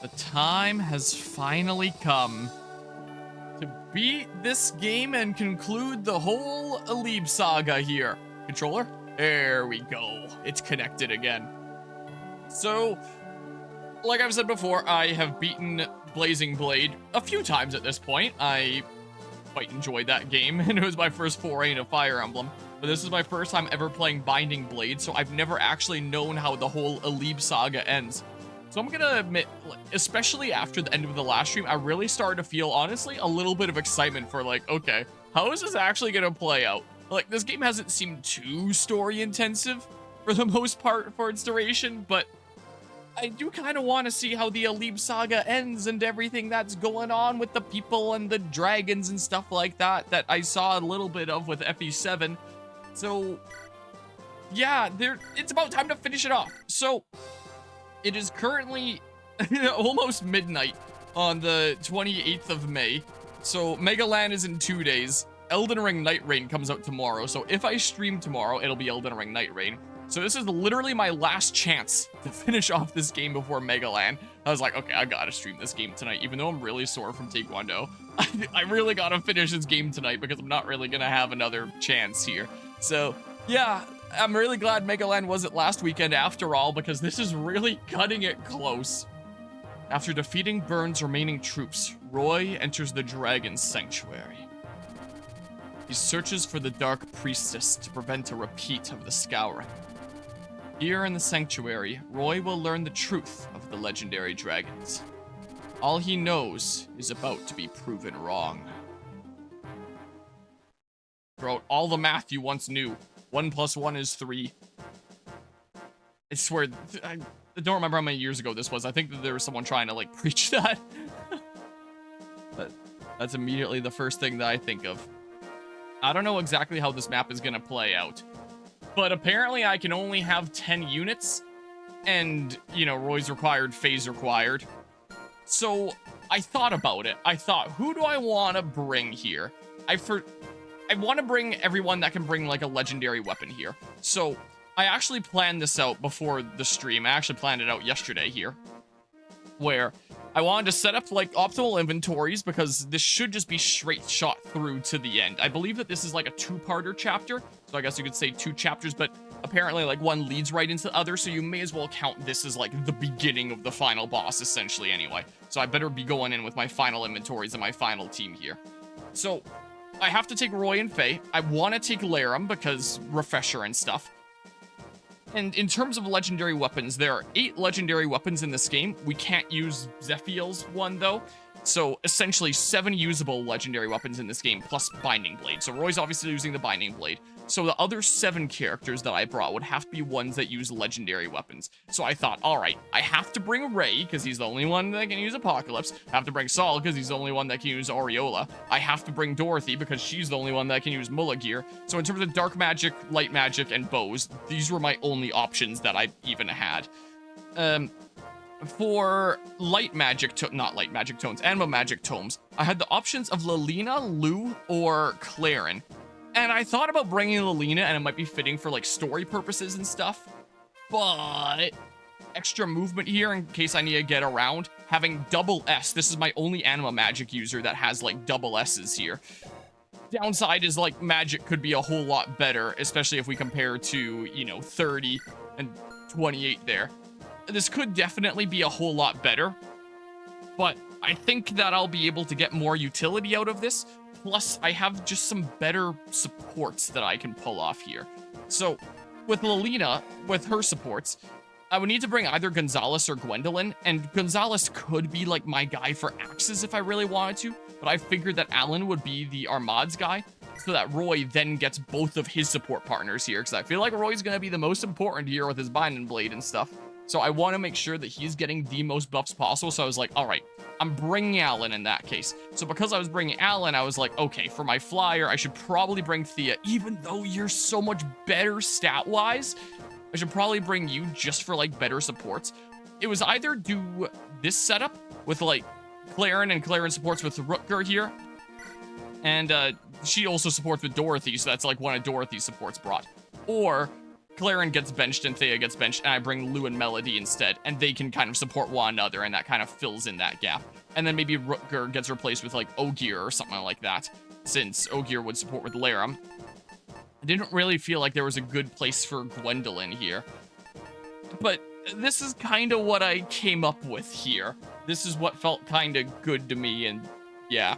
The time has finally come to beat this game and conclude the whole Alib saga here. Controller? There we go. It's connected again. So, like I've said before, I have beaten Blazing Blade a few times at this point. I quite enjoyed that game, and it was my first foray into Fire Emblem. But this is my first time ever playing Binding Blade, so I've never actually known how the whole Alib saga ends. So I'm gonna admit, especially after the end of the last stream, I really started to feel, honestly, a little bit of excitement for like, okay, how is this actually gonna play out? Like, this game hasn't seemed too story intensive for the most part for its duration, but I do kind of want to see how the Alib saga ends and everything that's going on with the people and the dragons and stuff like that I saw a little bit of with FE7. So, yeah, it's about time to finish it off. So, it is currently almost midnight on the 28th of May. So, Mega Land is in 2 days. Elden Ring Night Rain comes out tomorrow. So, if I stream tomorrow, it'll be Elden Ring Night Rain. So, this is literally my last chance to finish off this game before Mega Land. I was like, okay, I gotta stream this game tonight. Even though I'm really sore from Taekwondo, I really gotta finish this game tonight because I'm not really gonna have another chance here. So, yeah, I'm really glad Mega Land wasn't last weekend after all, because this is really cutting it close. After defeating Byrne's remaining troops, Roy enters the Dragon's Sanctuary. He searches for the Dark Priestess to prevent a repeat of the Scouring. Here in the Sanctuary, Roy will learn the truth of the legendary dragons. All he knows is about to be proven wrong. Throw out all the math you once knew. 1 + 1 is 3. I swear, I don't remember how many years ago this was. I think that there was someone trying to, like, preach that. But that's immediately the first thing that I think of. I don't know exactly how this map is going to play out. But apparently I can only have 10 units. And, you know, Roy's required, phase required. So, I thought about it. I thought, who do I want to bring here? I want to bring everyone that can bring, like, a legendary weapon here. So, I actually planned this out before the stream. I actually planned it out yesterday here. Where I wanted to set up, like, optimal inventories, because this should just be straight shot through to the end. I believe that this is, like, a two-parter chapter. So, I guess you could say 2 chapters, but apparently, like, one leads right into the other, so you may as well count this as, like, the beginning of the final boss, essentially, anyway. So, I better be going in with my final inventories and my final team here. So, I have to take Roy and Faye. I want to take Laram because refresher and stuff. And in terms of legendary weapons, there are 8 legendary weapons in this game. We can't use Zephiel's one, though. So, essentially, 7 usable legendary weapons in this game, plus Binding Blade. So, Roy's obviously using the Binding Blade. So, the other 7 characters that I brought would have to be ones that use legendary weapons. So, I thought, alright, I have to bring Ray, because he's the only one that can use Apocalypse. I have to bring Saul, because he's the only one that can use Aureola. I have to bring Dorothy, because she's the only one that can use Mulligear. So, in terms of dark magic, light magic, and bows, these were my only options that I even had. For light magic, not light magic tomes, animal magic tomes, I had the options of Lilina, Lou, or Clarin. And I thought about bringing Lilina, and it might be fitting for, like, story purposes and stuff. But extra movement here in case I need to get around. Having double S, this is my only anima magic user that has, like, double S's here. Downside is, like, magic could be a whole lot better, especially if we compare to, you know, 30 and 28 there. This could definitely be a whole lot better, but I think that I'll be able to get more utility out of this. Plus, I have just some better supports that I can pull off here. So, with Lilina, with her supports, I would need to bring either Gonzalez or Gwendolyn, and Gonzalez could be, like, my guy for axes if I really wanted to, but I figured that Alan would be the Armade's guy, so that Roy then gets both of his support partners here, because I feel like Roy's going to be the most important here with his Binding Blade and stuff. So I want to make sure that he's getting the most buffs possible. So I was like, all right, I'm bringing Alan in that case. So because I was bringing Alan, I was like, okay, for my flyer, I should probably bring Thea. Even though you're so much better stat-wise, I should probably bring you just for, like, better supports. It was either do this setup with, like, Clarin, and Clarin supports with Rutger here. And she also supports with Dorothy, so that's, like, one of Dorothy's supports brought. Or Claren gets benched and Thea gets benched, and I bring Lou and Melody instead, and they can kind of support one another, and that kind of fills in that gap. And then maybe Rutger gets replaced with, like, Ogier or something like that, since Ogier would support with Laram. I didn't really feel like there was a good place for Gwendolyn here. But this is kind of what I came up with here. This is what felt kind of good to me, and yeah.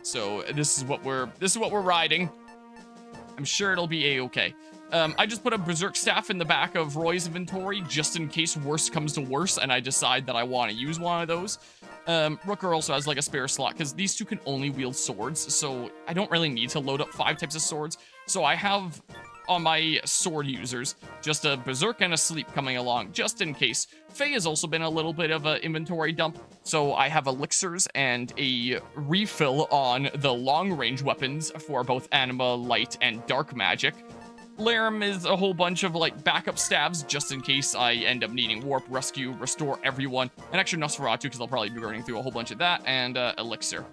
So this is what we're riding. I'm sure it'll be a-okay. I just put a Berserk Staff in the back of Roy's inventory just in case worse comes to worse and I decide that I want to use one of those. Rooker also has like a spare slot because these two can only wield swords, so I don't really need to load up 5 types of swords. So I have on my sword users just a Berserk and a Sleep coming along just in case. Faye has also been a little bit of an inventory dump, so I have elixirs and a refill on the long-range weapons for both Anima, Light, and Dark Magic. Laram is a whole bunch of, like, backup stabs, just in case I end up needing Warp, Rescue, Restore Everyone, an extra Nosferatu, because I'll probably be burning through a whole bunch of that, and Elixir.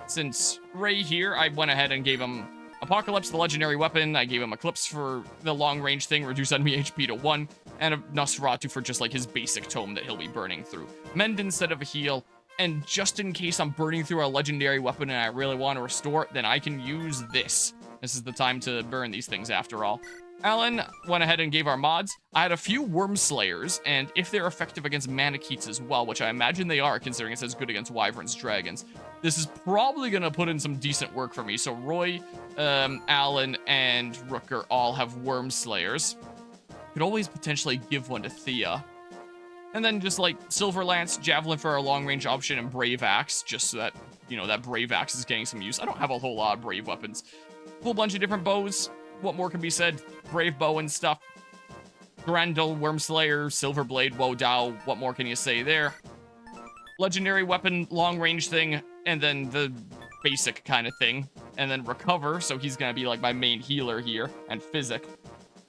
Since Ray here, I went ahead and gave him Apocalypse, the legendary weapon. I gave him Eclipse for the long-range thing, reduce enemy HP to 1, and a Nosferatu for just, like, his basic tome that he'll be burning through. Mend instead of a heal, and just in case I'm burning through a legendary weapon and I really want to restore it, then I can use this. This is the time to burn these things after all. Alan went ahead and gave our mods. I had a few Worm Slayers, and if they're effective against Manikeets as well, which I imagine they are, considering it says good against Wyverns, Dragons, this is probably going to put in some decent work for me. So Roy, Alan, and Rooker all have Worm Slayers. Could always potentially give one to Thea. And then just like Silver Lance, Javelin for our long-range option, and Brave Axe, just so that, you know, that Brave Axe is getting some use. I don't have a whole lot of Brave weapons. Whole bunch of different bows. What more can be said? Brave bow and stuff. Grendel, Wormslayer, Silverblade, Wodao. What more can you say there? Legendary weapon, long-range thing, and then the basic kind of thing. And then Recover, so he's gonna be like my main healer here, and Physic.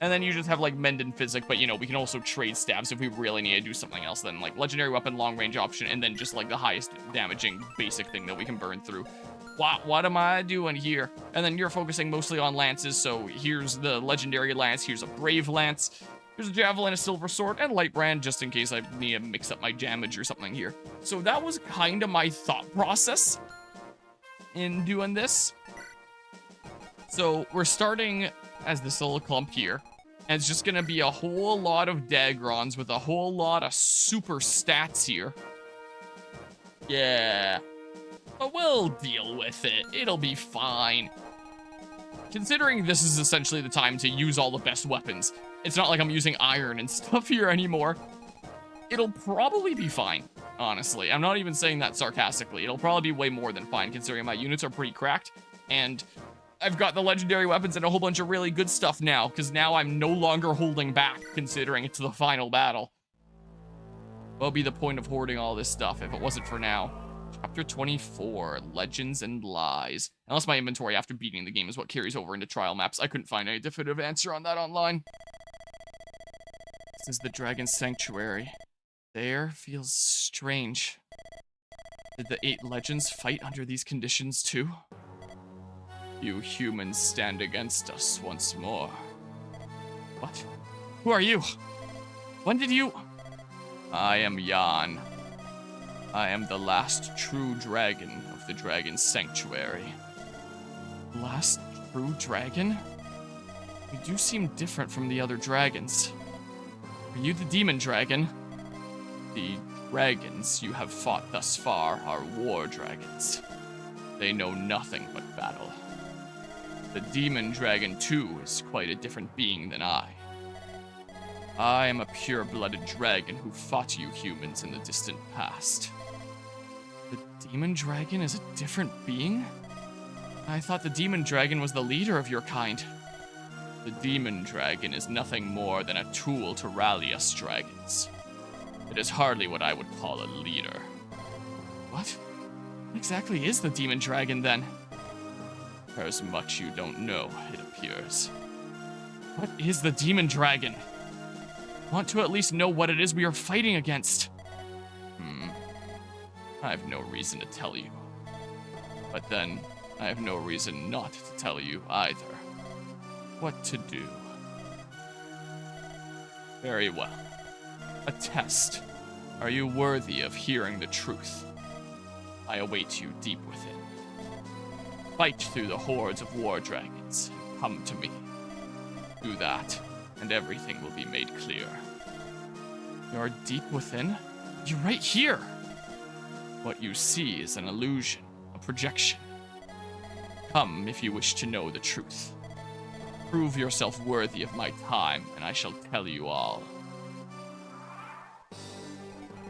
And then you just have like Mend and Physic, but you know, we can also trade stabs if we really need to do something else. Then like legendary weapon, long-range option, and then just like the highest damaging basic thing that we can burn through. What am I doing here? And then you're focusing mostly on lances, so here's the legendary lance, here's a brave lance, here's a javelin, a silver sword, and light brand, just in case I need to mix up my damage or something here. So that was kind of my thought process in doing this. So we're starting as this little clump here, and it's just gonna be a whole lot of Dagrons with a whole lot of super stats here. Yeah. But we'll deal with it. It'll be fine. Considering this is essentially the time to use all the best weapons, it's not like I'm using iron and stuff here anymore. It'll probably be fine, honestly. I'm not even saying that sarcastically. It'll probably be way more than fine, considering my units are pretty cracked, and I've got the legendary weapons and a whole bunch of really good stuff now, because now I'm no longer holding back, considering it's the final battle. What would be the point of hoarding all this stuff if it wasn't for now? Chapter 24, Legends and Lies. Unless my inventory after beating the game is what carries over into trial maps. I couldn't find any definitive answer on that online. This is the Dragon Sanctuary. The air feels strange. Did the 8 legends fight under these conditions too? You humans stand against us once more. What? Who are you? When did you... I am Jan. I am the last true dragon of the Dragon Sanctuary. Last true dragon? You do seem different from the other dragons. Are you the demon dragon? The dragons you have fought thus far are war dragons. They know nothing but battle. The demon dragon, too, is quite a different being than I. I am a pure-blooded dragon who fought you humans in the distant past. The demon dragon is a different being? I thought the demon dragon was the leader of your kind. The demon dragon is nothing more than a tool to rally us dragons. It is hardly what I would call a leader. What exactly is the demon dragon, then? There's much you don't know, it appears. What is the demon dragon? I want to at least know what it is we are fighting against. I have no reason to tell you. But then, I have no reason not to tell you either. What to do? Very well. A test. Are you worthy of hearing the truth? I await you deep within. Fight through the hordes of war dragons. Come to me. Do that, and everything will be made clear. You're deep within? You're right here! What you see is an illusion, a projection. Come if you wish to know the truth. Prove yourself worthy of my time, and I shall tell you all.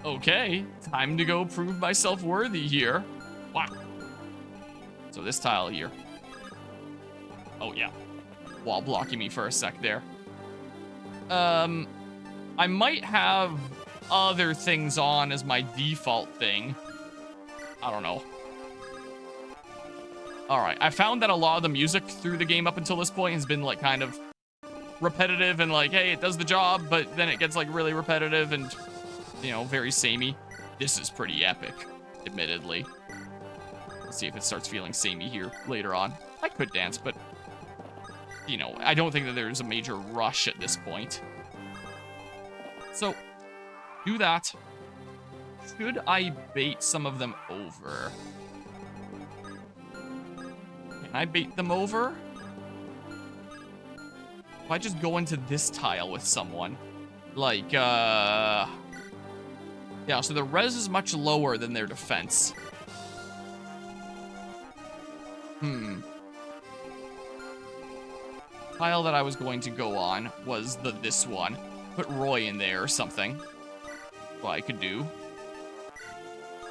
Okay, time to go prove myself worthy here. Wow. So this tile here. Oh yeah. Wall blocking me for a sec there. I might have other things on as my default thing. I don't know. Alright, I found that a lot of the music through the game up until this point has been like kind of repetitive and like, hey, it does the job, but then it gets like really repetitive and, you know, very samey. This is pretty epic, admittedly. Let's see if it starts feeling samey here later on. I could dance, but, you know, I don't think that there's a major rush at this point. So, do that. Should I bait some of them over? Can I bait them over? If I just go into this tile with someone, like, yeah, so the res is much lower than their defense. Tile that I was going to go on was this one. Put Roy in there or something. What I could do.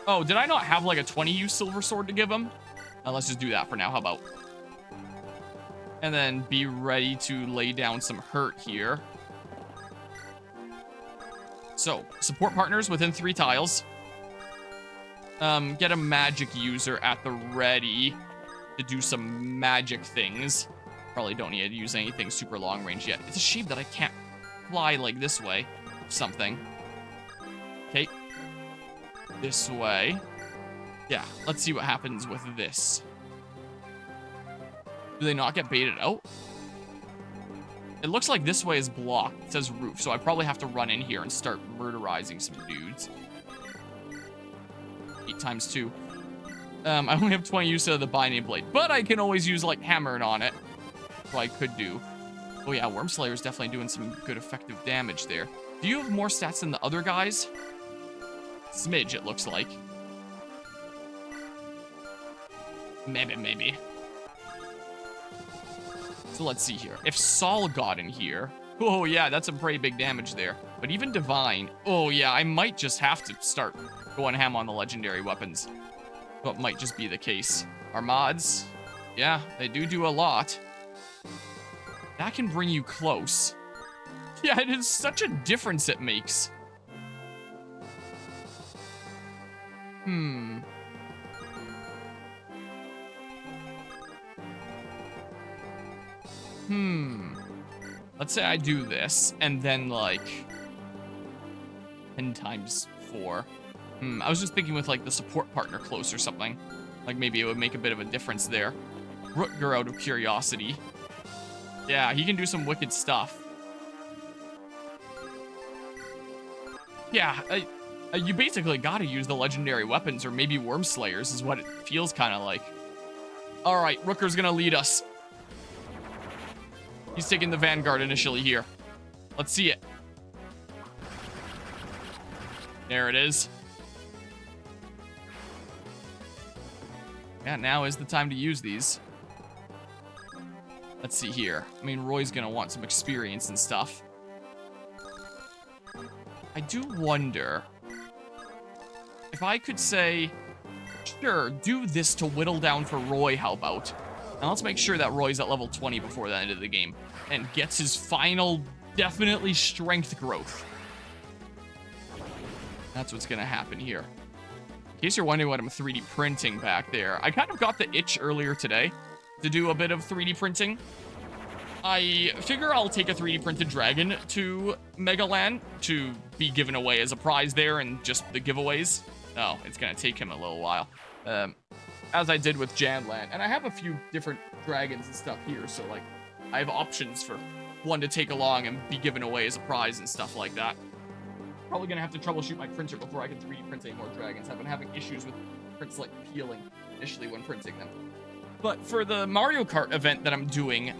Oh, did I not have like a 20 use silver sword to give him? Let's just do that for now. How about? And then be ready to lay down some hurt here. So, support partners within 3 tiles. Get a magic user at the ready to do some magic things. Probably don't need to use anything super long range yet. It's a shame that I can't fly like this way. Something. Okay. This way. Yeah, let's see what happens with this. Do they not get baited out? It looks like this way is blocked. It says roof, so I probably have to run in here and start murderizing some dudes. 8 times 2. I only have 20 use of the binding blade, but I can always use like hammering on it. What I could do. Oh yeah, Worm Slayer is definitely doing some good effective damage there. Do you have more stats than the other guys? Smidge, it looks like. Maybe. So let's see here. If Saul got in here, oh yeah, that's some pretty big damage there. But even Divine, oh yeah, I might just have to start going ham on the legendary weapons. What might just be the case. Our mods, yeah, they do a lot. That can bring you close. Yeah, it is such a difference it makes. Let's say I do this, and then, like, 10 times 4. I was just thinking with, like, the support partner close or something. Like, maybe it would make a bit of a difference there. Rutger out of curiosity. Yeah, he can do some wicked stuff. Yeah, you basically gotta use the legendary weapons, or maybe Worm Slayers is what it feels kind of like. Alright, Rooker's gonna lead us. He's taking the Vanguard initially here. Let's see it. There it is. Yeah, now is the time to use these. Let's see here. I mean, Roy's gonna want some experience and stuff. I do wonder if I could say, sure, do this to whittle down for Roy, how about? Now let's make sure that Roy's at level 20 before the end of the game and gets his final, definitely strength growth. That's what's gonna happen here. In case you're wondering what I'm 3D printing back there, I kind of got the itch earlier today to do a bit of 3D printing. I figure I'll take a 3D printed dragon to Megaland to be given away as a prize there and just the giveaways. Oh, it's gonna take him a little while. As I did with Janland. And I have a few different dragons and stuff here, so like I have options for one to take along and be given away as a prize and stuff like that. Probably gonna have to troubleshoot my printer before I can 3D print any more dragons. I've been having issues with prints like peeling initially when printing them. But for the Mario Kart event that I'm doing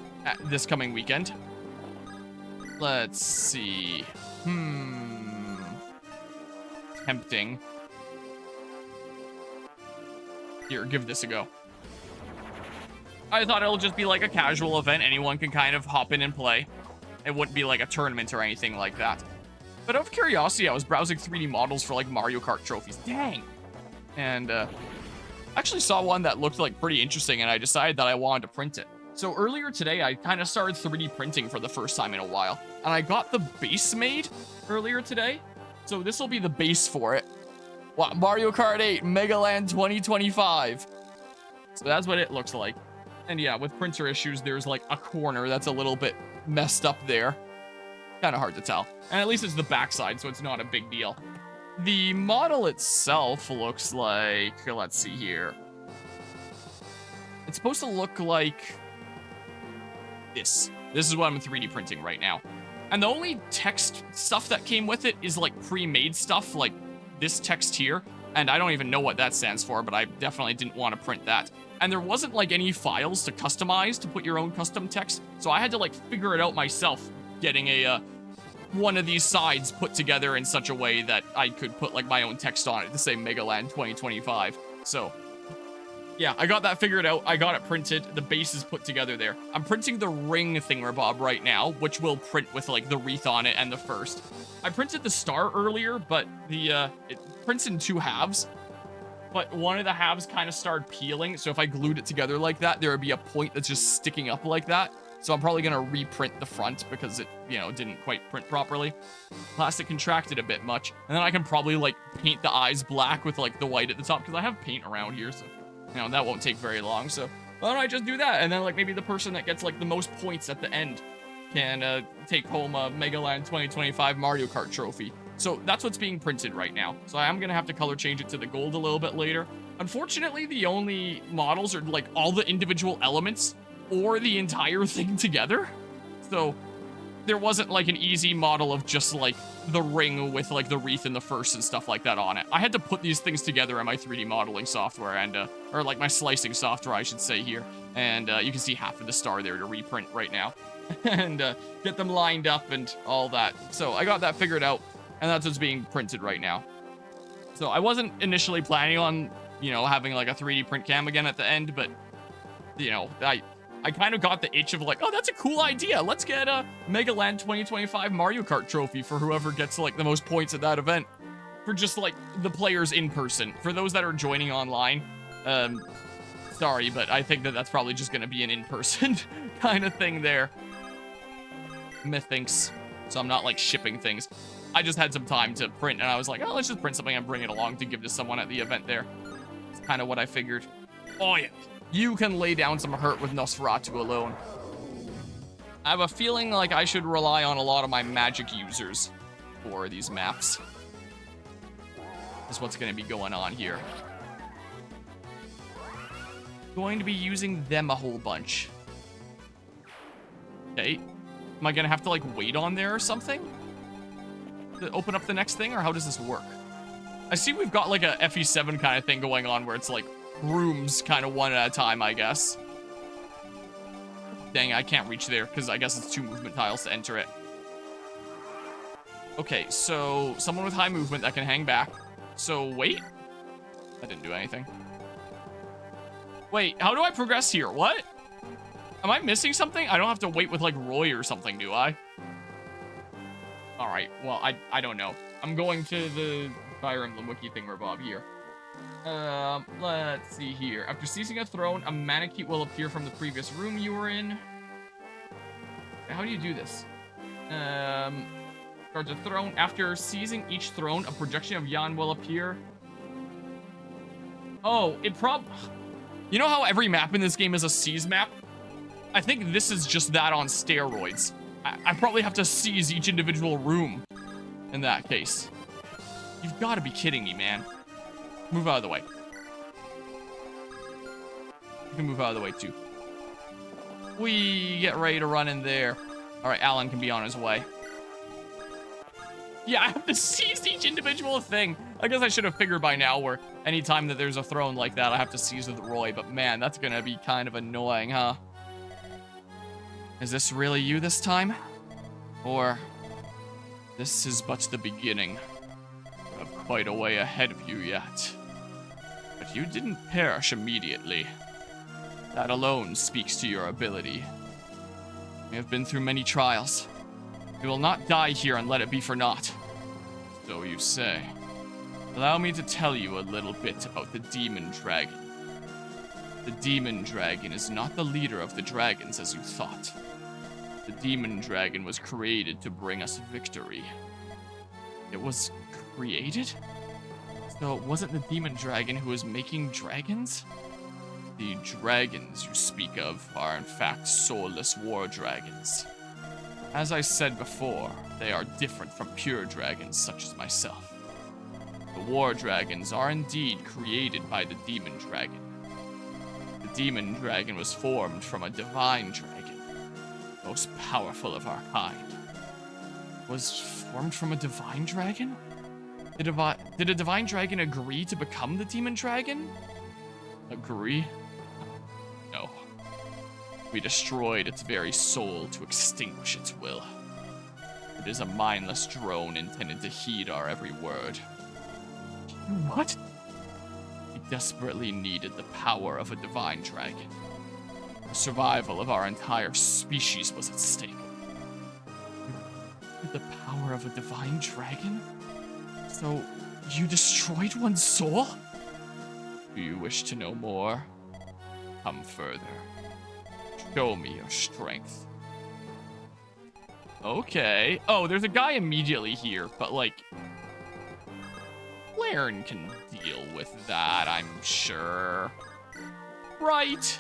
this coming weekend, let's see. Tempting. Here, give this a go. I thought it'll just be like a casual event. Anyone can kind of hop in and play. It wouldn't be like a tournament or anything like that. But out of curiosity, I was browsing 3D models for like Mario Kart trophies. Dang! And I actually saw one that looked like pretty interesting, and I decided that I wanted to print it. So earlier today, I kind of started 3D printing for the first time in a while. And I got the base made earlier today. So this will be the base for it. What, Mario Kart 8 Mega Land 2025. So that's what it looks like. And yeah, with printer issues, there's like a corner that's a little bit messed up there. Kind of hard to tell. And at least it's the backside, so it's not a big deal. The model itself looks like, let's see here. It's supposed to look like this. This is what I'm 3D printing right now. And the only text stuff that came with it is like pre-made stuff, like this text here. And I don't even know what that stands for, but I definitely didn't want to print that. And there wasn't like any files to customize to put your own custom text. So I had to like figure it out myself, getting a one of these sides put together in such a way that I could put like my own text on it to say Mega Land 2025. So yeah, I got that figured out. I got it printed. The base is put together there. I'm printing the ring thingamabob right now, which will print with like the wreath on it and the first. I printed the star earlier, but it prints in 2 halves. But one of the halves kind of started peeling, so if I glued it together like that, there would be a point that's just sticking up like that. So I'm probably going to reprint the front because it, didn't quite print properly. Plastic contracted a bit much. And then I can probably, like, paint the eyes black with, like, the white at the top because I have paint around here, so, that won't take very long. So why don't I just do that? And then, like, maybe the person that gets, like, the most points at the end can take home a Mega Land 2025 Mario Kart trophy. So that's what's being printed right now. So I am going to have to color change it to the gold a little bit later. Unfortunately, the only models are like all the individual elements or the entire thing together. So there wasn't like an easy model of just like the ring with like the wreath and the first and stuff like that on it. I had to put these things together in my 3D modeling software and, or like my slicing software, I should say here. And you can see half of the star there to reprint right now and get them lined up and all that. So I got that figured out. And that's what's being printed right now. So I wasn't initially planning on, having like a 3D print cam again at the end, but, I kind of got the itch of like, oh, that's a cool idea. Let's get a Mega Land 2025 Mario Kart trophy for whoever gets like the most points at that event. For just like the players in person. For those that are joining online, sorry, but I think that that's probably just going to be an in-person kind of thing there. Methinks. So I'm not like shipping things. I just had some time to print, and I was like, oh, let's just print something and bring it along to give to someone at the event there. It's kind of what I figured. Oh, yeah. You can lay down some hurt with Nosferatu alone. I have a feeling like I should rely on a lot of my magic users for these maps. That's what's going to be going on here. Going to be using them a whole bunch. Okay. Am I going to have to, like, wait on there or something? To open up the next thing, or how does this work? I see we've got like a FE7 kind of thing going on where it's like rooms kind of one at a time, I guess. Dang, I can't reach there because I guess it's 2 movement tiles to enter it. Okay, so someone with high movement that can hang back. So wait. That didn't do anything. Wait, how do I progress here? What? Am I missing something? I don't have to wait with like Roy or something, do I? Alright, well, I don't know. I'm going to the Fire Emblem Wiki thingamabob here. Let's see here. After seizing a throne, a mannequin will appear from the previous room you were in. How do you do this? Guards a throne. After seizing each throne, a projection of Yan will appear. Oh, you know how every map in this game is a seize map? I think this is just that on steroids. I probably have to seize each individual room in that case. You've got to be kidding me, man. Move out of the way. You can move out of the way, too. We get ready to run in there. All right, Alan can be on his way. Yeah, I have to seize each individual thing. I guess I should have figured by now where anytime that there's a throne like that, I have to seize with Roy. But man, that's going to be kind of annoying, huh? Is this really you this time? Or this is but the beginning. You have quite a way ahead of you yet. But you didn't perish immediately. That alone speaks to your ability. You have been through many trials. You will not die here and let it be for naught. So you say. Allow me to tell you a little bit about the Demon Dragon. The Demon Dragon is not the leader of the dragons as you thought. The Demon Dragon was created to bring us victory. It was created? So it wasn't the Demon Dragon who was making dragons? The dragons you speak of are in fact soulless war dragons. As I said before, they are different from pure dragons such as myself. The war dragons are indeed created by the Demon Dragon. The Demon Dragon was formed from a divine dragon, most powerful of our kind. Was formed from a divine dragon? Did a divine dragon agree to become the Demon Dragon? Agree? No. We destroyed its very soul to extinguish its will. It is a mindless drone intended to heed our every word. What? We desperately needed the power of a divine dragon. The survival of our entire species was at stake. The power of a divine dragon? So, you destroyed one's soul? Do you wish to know more? Come further. Show me your strength. Okay. Oh, there's a guy immediately here, but like... Laren can deal with that, I'm sure. Right?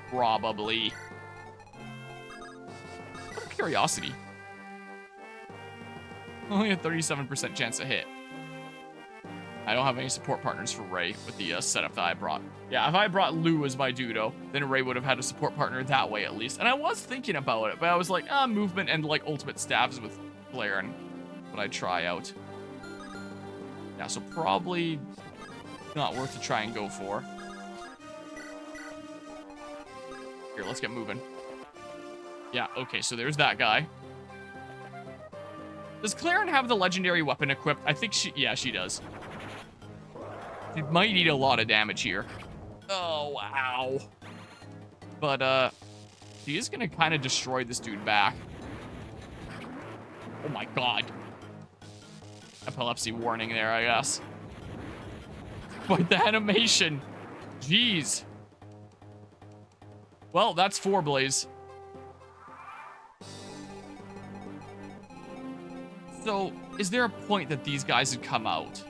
Probably. Out of curiosity. Only a 37% chance to hit. I don't have any support partners for Ray with the setup that I brought. Yeah, if I brought Lou as my Dudo, then Ray would have had a support partner that way at least. And I was thinking about it, but I was like, movement and like ultimate stabs with Laren. But I'd try out. Yeah, so probably not worth to try and go for. Here, let's get moving. Yeah, okay, so there's that guy. Does Claren have the legendary weapon equipped? I think she does. She might eat a lot of damage here. Oh, wow. But, she is gonna kind of destroy this dude back. Oh my god. Epilepsy warning there, I guess. But the animation. Jeez. Well, that's 4 Blaze. So, is there a point that these guys would come out?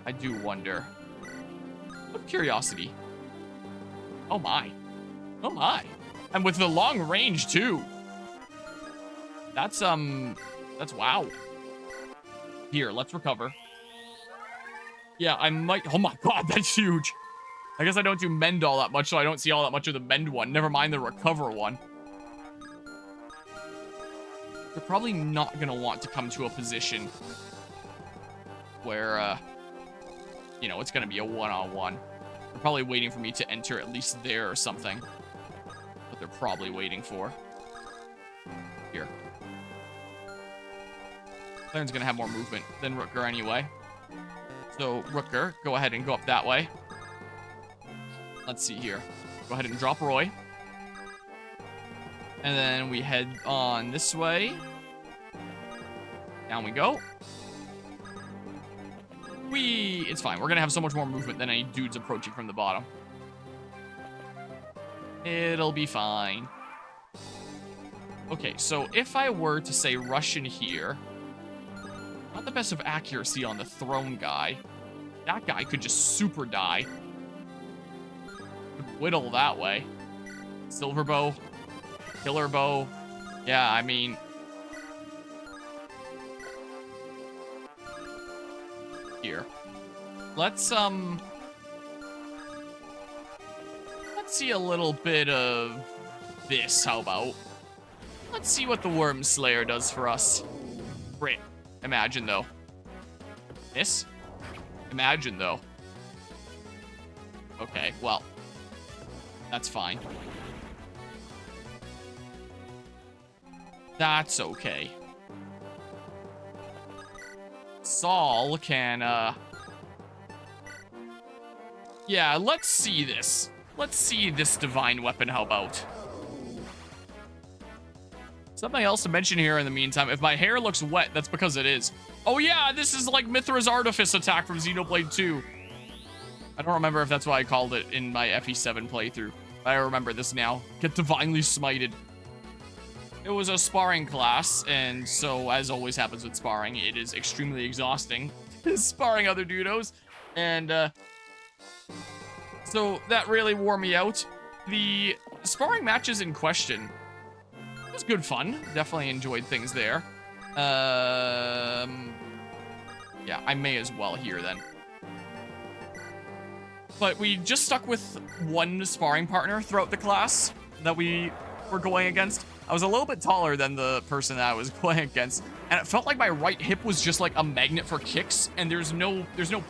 I do wonder. Out of curiosity. Oh my. Oh my. And with the long range too. That's wow. Here, let's recover. Yeah, I might, oh my god, that's huge. I guess I don't do mend all that much, so I don't see all that much of the mend one. Never mind the recover one. They're probably not gonna want to come to a position where, you know, it's gonna be a one-on-one. They're probably waiting for me to enter at least there or something. What they're probably waiting for. Here. Claren's gonna have more movement than Rutger anyway. So, Rutger, go ahead and go up that way. Let's see here. Go ahead and drop Roy. And then we head on this way. Down we go. It's fine. We're gonna have so much more movement than any dudes approaching from the bottom. It'll be fine. Okay, so if I were to say rush in here, not the best of accuracy on the throne guy. That guy could just super die. Whittle that way. Silver bow. Killer bow. Yeah, I mean... Here. Let's see a little bit of this, how about? Let's see what the Worm Slayer does for us. Great. Imagine, though. Miss? Imagine, though. Okay, well. That's fine. That's okay. Saul can, yeah, let's see this. Let's see this divine weapon, how about? Something else to mention here in the meantime. If my hair looks wet, that's because it is. Oh yeah, this is like Mithra's Artifice attack from Xenoblade 2. I don't remember if that's why I called it in my FE7 playthrough. But I remember this now. Get divinely smited. It was a sparring class, and so, as always happens with sparring, it is extremely exhausting sparring other dudos. And, so that really wore me out. The sparring matches in question, it was good fun. Definitely enjoyed things there. Yeah, I may as well here then. But we just stuck with one sparring partner throughout the class that we were going against. I was a little bit taller than the person that I was going against, and it felt like my right hip was just like a magnet for kicks, and there's no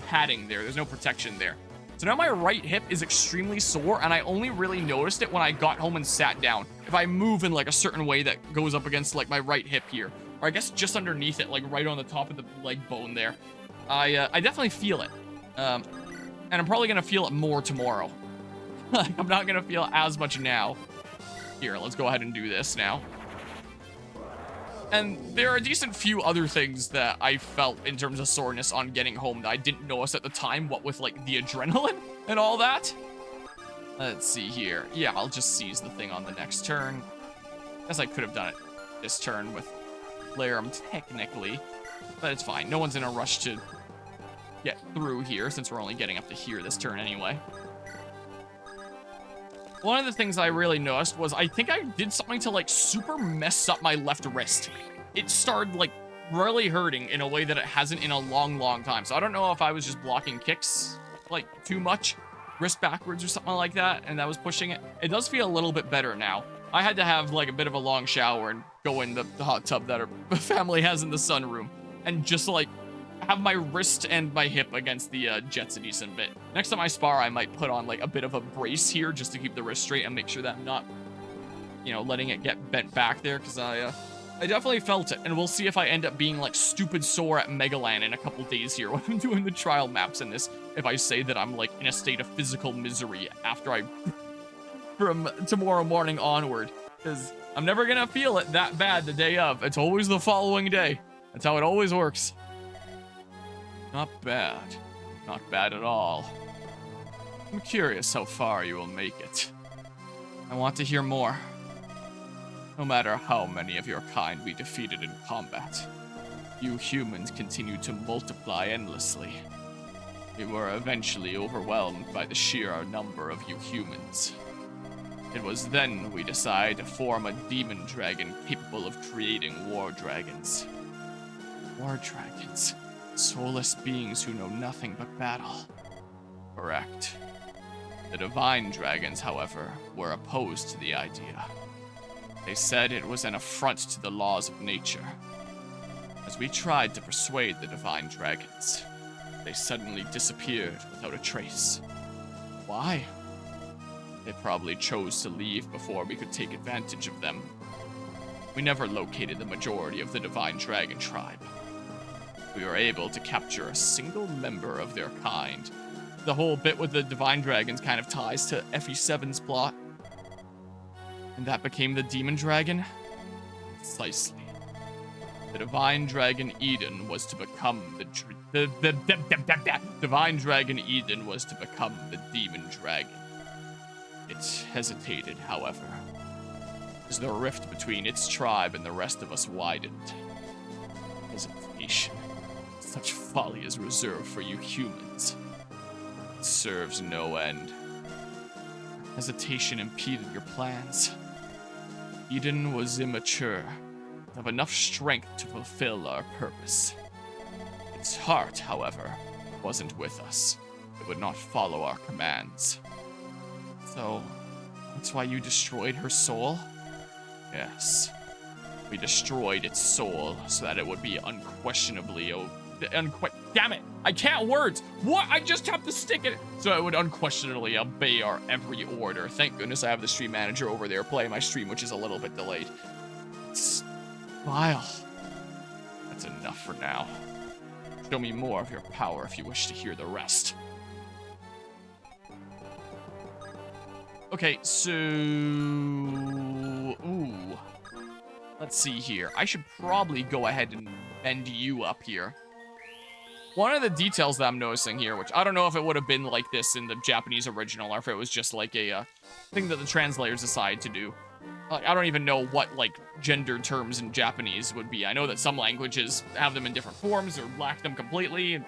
padding there. There's no protection there. So now my right hip is extremely sore, and I only really noticed it when I got home and sat down. If I move in like a certain way that goes up against like my right hip here, or I guess just underneath it, like right on the top of the leg bone there, I definitely feel it. And I'm probably gonna feel it more tomorrow. Like, I'm not gonna feel as much now. Here, let's go ahead and do this now. And there are a decent few other things that I felt in terms of soreness on getting home that I didn't notice at the time, what with like the adrenaline and all that. Let's see here. Yeah, I'll just seize the thing on the next turn. Guess I could have done it this turn with Larum technically, but it's fine. No one's in a rush to get through here since we're only getting up to here this turn anyway. One of the things I really noticed was I think I did something to like super mess up my left wrist. It started like really hurting in a way that it hasn't in a long time. So I don't know if I was just blocking kicks like too much, wrist backwards or something like that, and that was pushing it. It does feel a little bit better now. I had to have like a bit of a long shower and go in the hot tub that our family has in the sunroom and just like have my wrist and my hip against the jets a decent bit. Next time I spar, I might put on like a bit of a brace here just to keep the wrist straight and make sure that I'm not, you know, letting it get bent back there, because I definitely felt it. And we'll see if I end up being like stupid sore at Megaland in a couple days here when I'm doing the trial maps in this, if I say that I'm like in a state of physical misery after I from tomorrow morning onward, because I'm never gonna feel it that bad the day of. It's always the following day. That's how it always works. Not bad. Not bad at all. I'm curious how far you will make it. I want to hear more. No matter how many of your kind we defeated in combat, you humans continue to multiply endlessly. We were eventually overwhelmed by the sheer number of you humans. It was then we decided to form a demon dragon capable of creating war dragons. War dragons? Soulless beings who know nothing but battle. Correct. The divine dragons, however, were opposed to the idea. They said it was an affront to the laws of nature. As we tried to persuade the divine dragons, they suddenly disappeared without a trace. Why? They probably chose to leave before we could take advantage of them. We never located the majority of the divine dragon tribe. We were able to capture a single member of their kind. The whole bit with the divine dragons kind of ties to FE7's plot. And that became the demon dragon? Precisely. The divine dragon Eden was to become the divine dragon Eden was to become the demon dragon. It hesitated, however, as the rift between its tribe and the rest of us widened. Hesitation. Such folly is reserved for you humans. It serves no end. Hesitation impeded your plans. Eden was immature, of enough strength to fulfill our purpose. Its heart, however, wasn't with us. It would not follow our commands. So, That's why you destroyed her soul? Yes. We destroyed its soul so that it would be unquestionably damn it! I can't words! What? I just have to stick it! So it would unquestionably obey our every order. Thank goodness I have the stream manager over there playing my stream, which is a little bit delayed. It's vile. That's enough for now. Show me more of your power if you wish to hear the rest. Okay, so... Ooh. Let's see here. I should probably go ahead and bend you up here. One of the details that I'm noticing here, which I don't know if it would have been like this in the Japanese original, or if it was just like a thing that the translators decided to do. Like, I don't even know what, like, gender terms in Japanese would be. I know that some languages have them in different forms or lack them completely.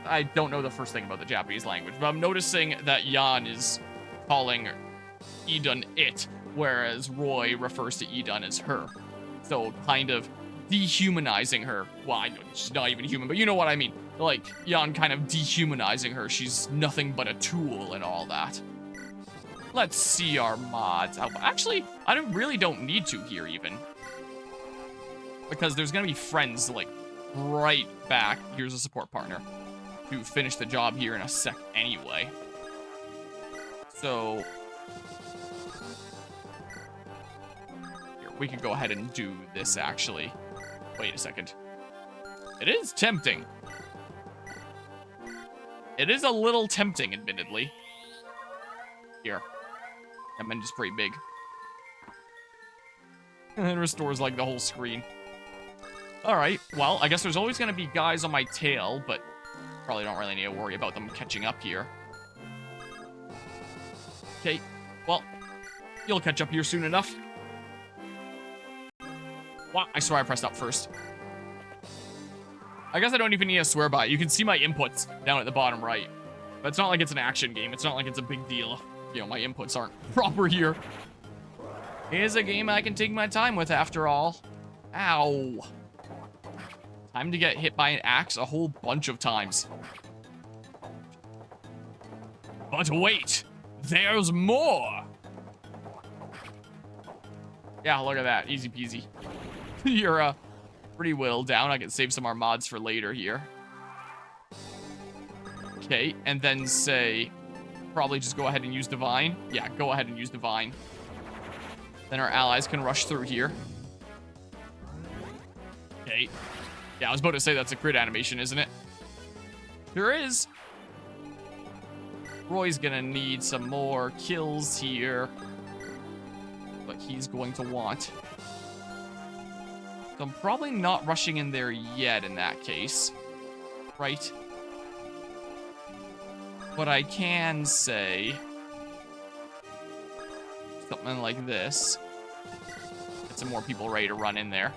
I don't know the first thing about the Japanese language, but I'm noticing that Jan is calling Idun it, whereas Roy refers to Idun as her. So, kind of dehumanizing her. Well, I know she's not even human, but you know what I mean. Like, Jan kind of dehumanizing her. She's nothing but a tool and all that. Let's see our mods. Actually, I really don't need to here, even. Because there's gonna be friends, like, right back. Here's a support partner. To finish the job here in a sec anyway. So... here, we could go ahead and do this, actually. Wait a second. It is tempting. It is a little tempting, admittedly. Here. That meant just pretty big. And it restores, like, the whole screen. Alright, well, I guess there's always gonna be guys on my tail, but probably don't really need to worry about them catching up here. Okay, well, you'll catch up here soon enough. Wow, I swear I pressed up first. I guess I don't even need to swear by it. You can see my inputs down at the bottom right. But it's not like it's an action game. It's not like it's a big deal. You know, my inputs aren't proper here. It is a game I can take my time with, after all. Ow. Time to get hit by an axe a whole bunch of times. But wait, there's more. Yeah, look at that. Easy peasy. You're pretty whittled down. I can save some of our mods for later here. Okay, and then say, probably just go ahead and use Divine. Yeah, go ahead and use Divine. Then our allies can rush through here. Okay. Yeah, I was about to say that's a crit animation, isn't it? There is. Roy's gonna need some more kills here. But he's going to want. So I'm probably not rushing in there yet in that case. Right? But I can say something like this. Get some more people ready to run in there.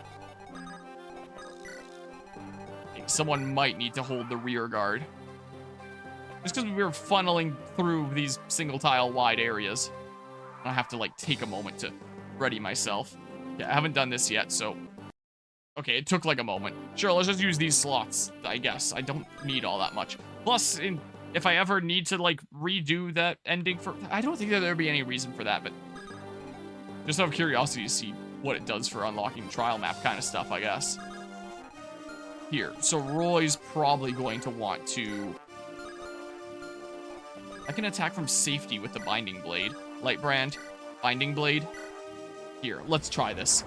Someone might need to hold the rear guard. Just because we were funneling through these single tile wide areas. I have to, like, take a moment to ready myself. Yeah, I haven't done this yet, so... okay, it took, like, a moment. Sure, let's just use these slots, I guess. I don't need all that much. Plus, if I ever need to, like, redo that ending for... I don't think that there'd be any reason for that, but... just out of curiosity to see what it does for unlocking trial map kind of stuff, I guess. Here, so Roy's probably going to want to... I can attack from safety with the Binding Blade. Lightbrand, Binding Blade. Here, let's try this.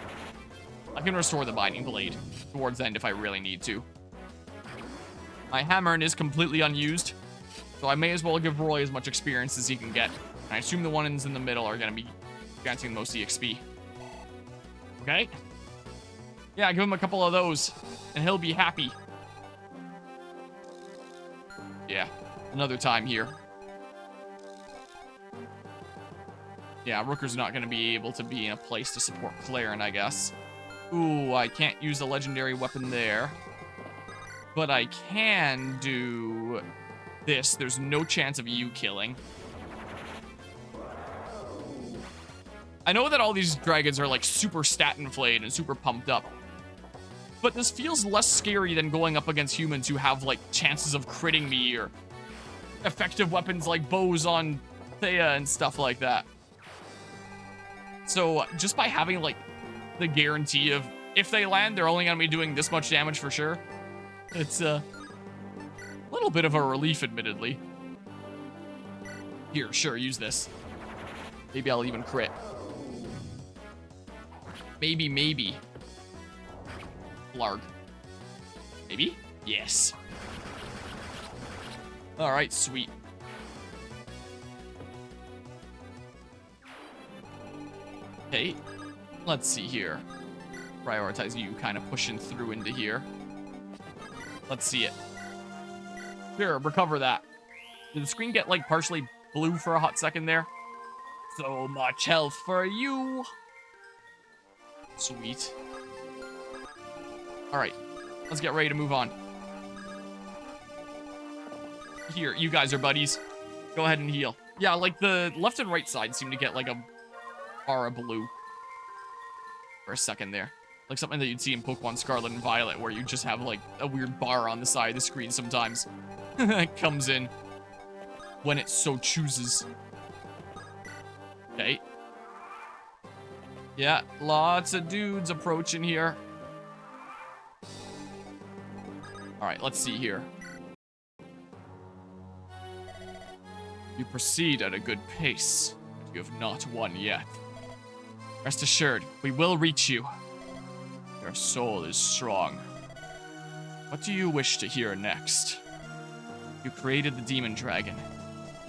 I can restore the Binding Blade towards the end if I really need to. My Hammer is completely unused, so I may as well give Roy as much experience as he can get. And I assume the ones in the middle are going to be granting most EXP. Okay? Yeah, give him a couple of those, and he'll be happy. Yeah, another time here. Yeah, Rooker's not going to be able to be in a place to support Claren, I guess. Ooh, I can't use a legendary weapon there. But I can do this. There's no chance of you killing. I know that all these dragons are, like, super stat-inflated and super pumped up. But this feels less scary than going up against humans who have, like, chances of critting me or effective weapons like bows on Thea and stuff like that. So just by having, like, the guarantee of if they land, they're only going to be doing this much damage for sure. It's a little bit of a relief, admittedly. Here, sure, use this. Maybe I'll even crit. Maybe. Blarg. Maybe? Yes. Alright, sweet. Okay, let's see here. Prioritize you kind of pushing through into here. Let's see it. Sure, recover that. Did the screen get, like, partially blue for a hot second there? So much health for you. Sweet. Alright, let's get ready to move on. Here, you guys are buddies. Go ahead and heal. Yeah, like, the left and right side seem to get, like, a bar of blue for a second there. Like something that you'd see in Pokemon Scarlet and Violet, where you just have, like, a weird bar on the side of the screen sometimes. It comes in when it so chooses. Okay. Yeah, lots of dudes approaching here. Alright, let's see here. You proceed at a good pace, but you have not won yet. Rest assured, we will reach you. Your soul is strong. What do you wish to hear next? You created the Demon Dragon.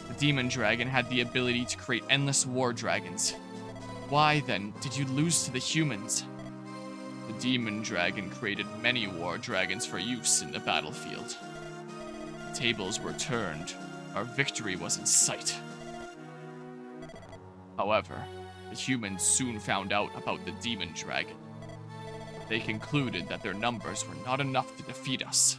The Demon Dragon had the ability to create endless war dragons. Why, then, did you lose to the humans? The Demon Dragon created many war dragons for use in the battlefield. The tables were turned. Our victory was in sight. However, the humans soon found out about the Demon Dragon. They concluded that their numbers were not enough to defeat us.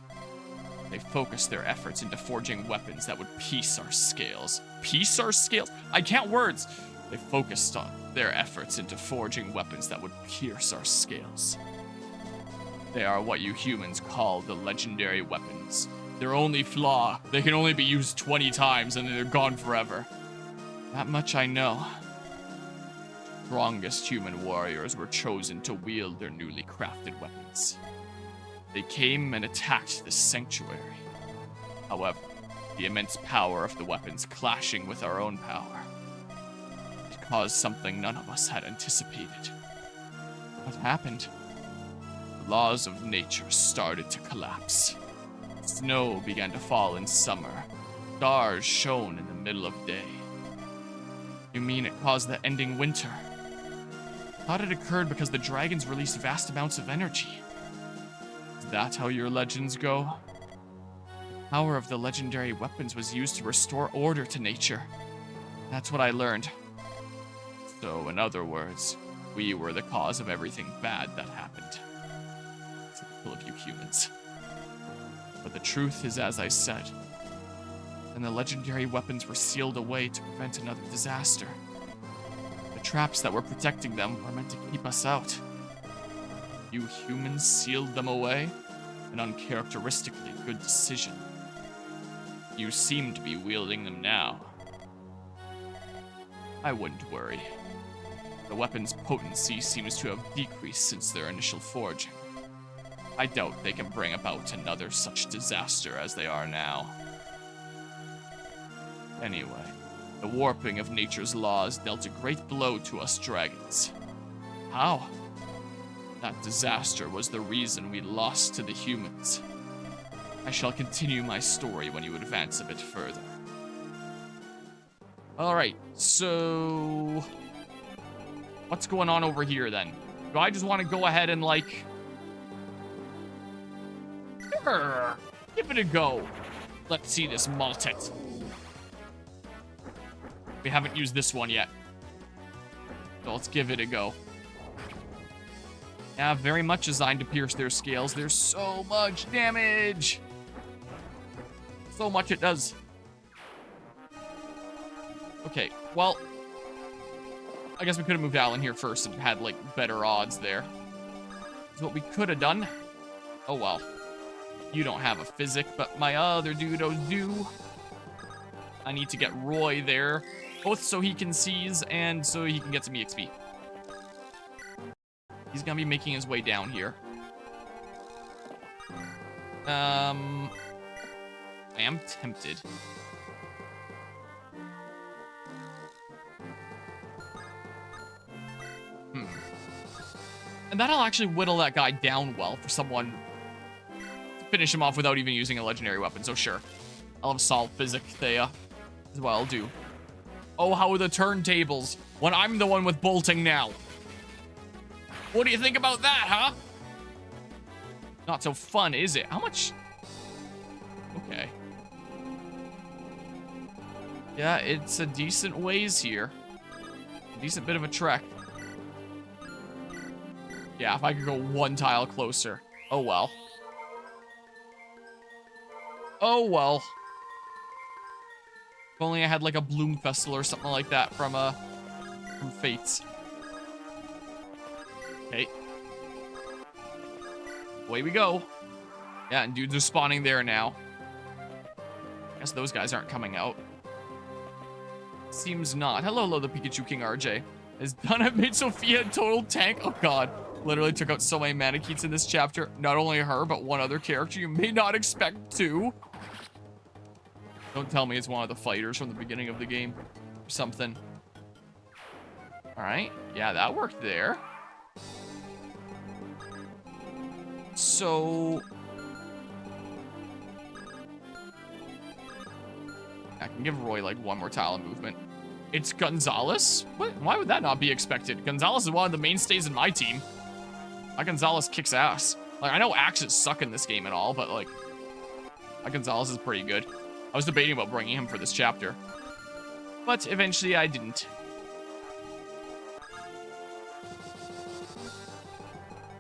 They focused their efforts into forging weapons that would piece our scales. Piece our scales? I can't words! They focused on their efforts into forging weapons that would pierce our scales. They are what you humans call the legendary weapons. Their only flaw, they can only be used 20 times and then they're gone forever. That much I know. Strongest human warriors were chosen to wield their newly crafted weapons. They came and attacked the sanctuary. However, the immense power of the weapons clashing with our own power, it caused something none of us had anticipated. What happened? The laws of nature started to collapse. Snow began to fall in summer. Stars shone in the middle of day. You mean it caused the ending winter? I thought it occurred because the dragons released vast amounts of energy. Is that how your legends go? The power of the legendary weapons was used to restore order to nature. That's what I learned. So, in other words, we were the cause of everything bad that happened. Typical of you humans. But the truth is as I said. And the legendary weapons were sealed away to prevent another disaster. The traps that were protecting them were meant to keep us out. You humans sealed them away? An uncharacteristically good decision. You seem to be wielding them now. I wouldn't worry. The weapon's potency seems to have decreased since their initial forging. I doubt they can bring about another such disaster as they are now. Anyway, the warping of nature's laws dealt a great blow to us dragons. How? That disaster was the reason we lost to the humans. I shall continue my story when you advance a bit further. Alright, so... what's going on over here then? Do I just want to go ahead and like... Sure, give it a go. Let's see this Maltet. We haven't used this one yet. So let's give it a go. Yeah, very much designed to pierce their scales. There's so much damage. So much it does. Okay, well, I guess we could have moved Alan here first and had, like, better odds there. That's what we could have done. Oh, well. You don't have a physic, but my other dudos do. I need to get Roy there, both so he can seize and so he can get some EXP. He's gonna be making his way down here. I am tempted. And that'll actually whittle that guy down well for someone to finish him off without even using a legendary weapon. So sure, I'll have Solve Physic Thea is what I'll do. Oh, how are the turntables when I'm the one with bolting now? What do you think about that, huh? Not so fun, is it? How much? Okay. Yeah, it's a decent ways here. A decent bit of a trek. Yeah, if I could go one tile closer. Oh, well. Oh, well. If only I had, like, a Bloom Festival or something like that from Fates. Okay. Away we go. Yeah, and dudes are spawning there now. Guess those guys aren't coming out. Seems not. Hello, the Pikachu King RJ. Is done. I've made Sophia a total tank. Oh, God. Literally took out so many Manakins in this chapter. Not only her, but one other character you may not expect to. Don't tell me it's one of the fighters from the beginning of the game. Or something. Alright. Yeah, that worked there. So... I can give Roy, like, one more tile of movement. It's Gonzalez? What? Why would that not be expected? Gonzalez is one of the mainstays in my team. My Gonzalez kicks ass. Like, I know axes suck in this game and all, but, like, my Gonzalez is pretty good. I was debating about bringing him for this chapter. But eventually I didn't.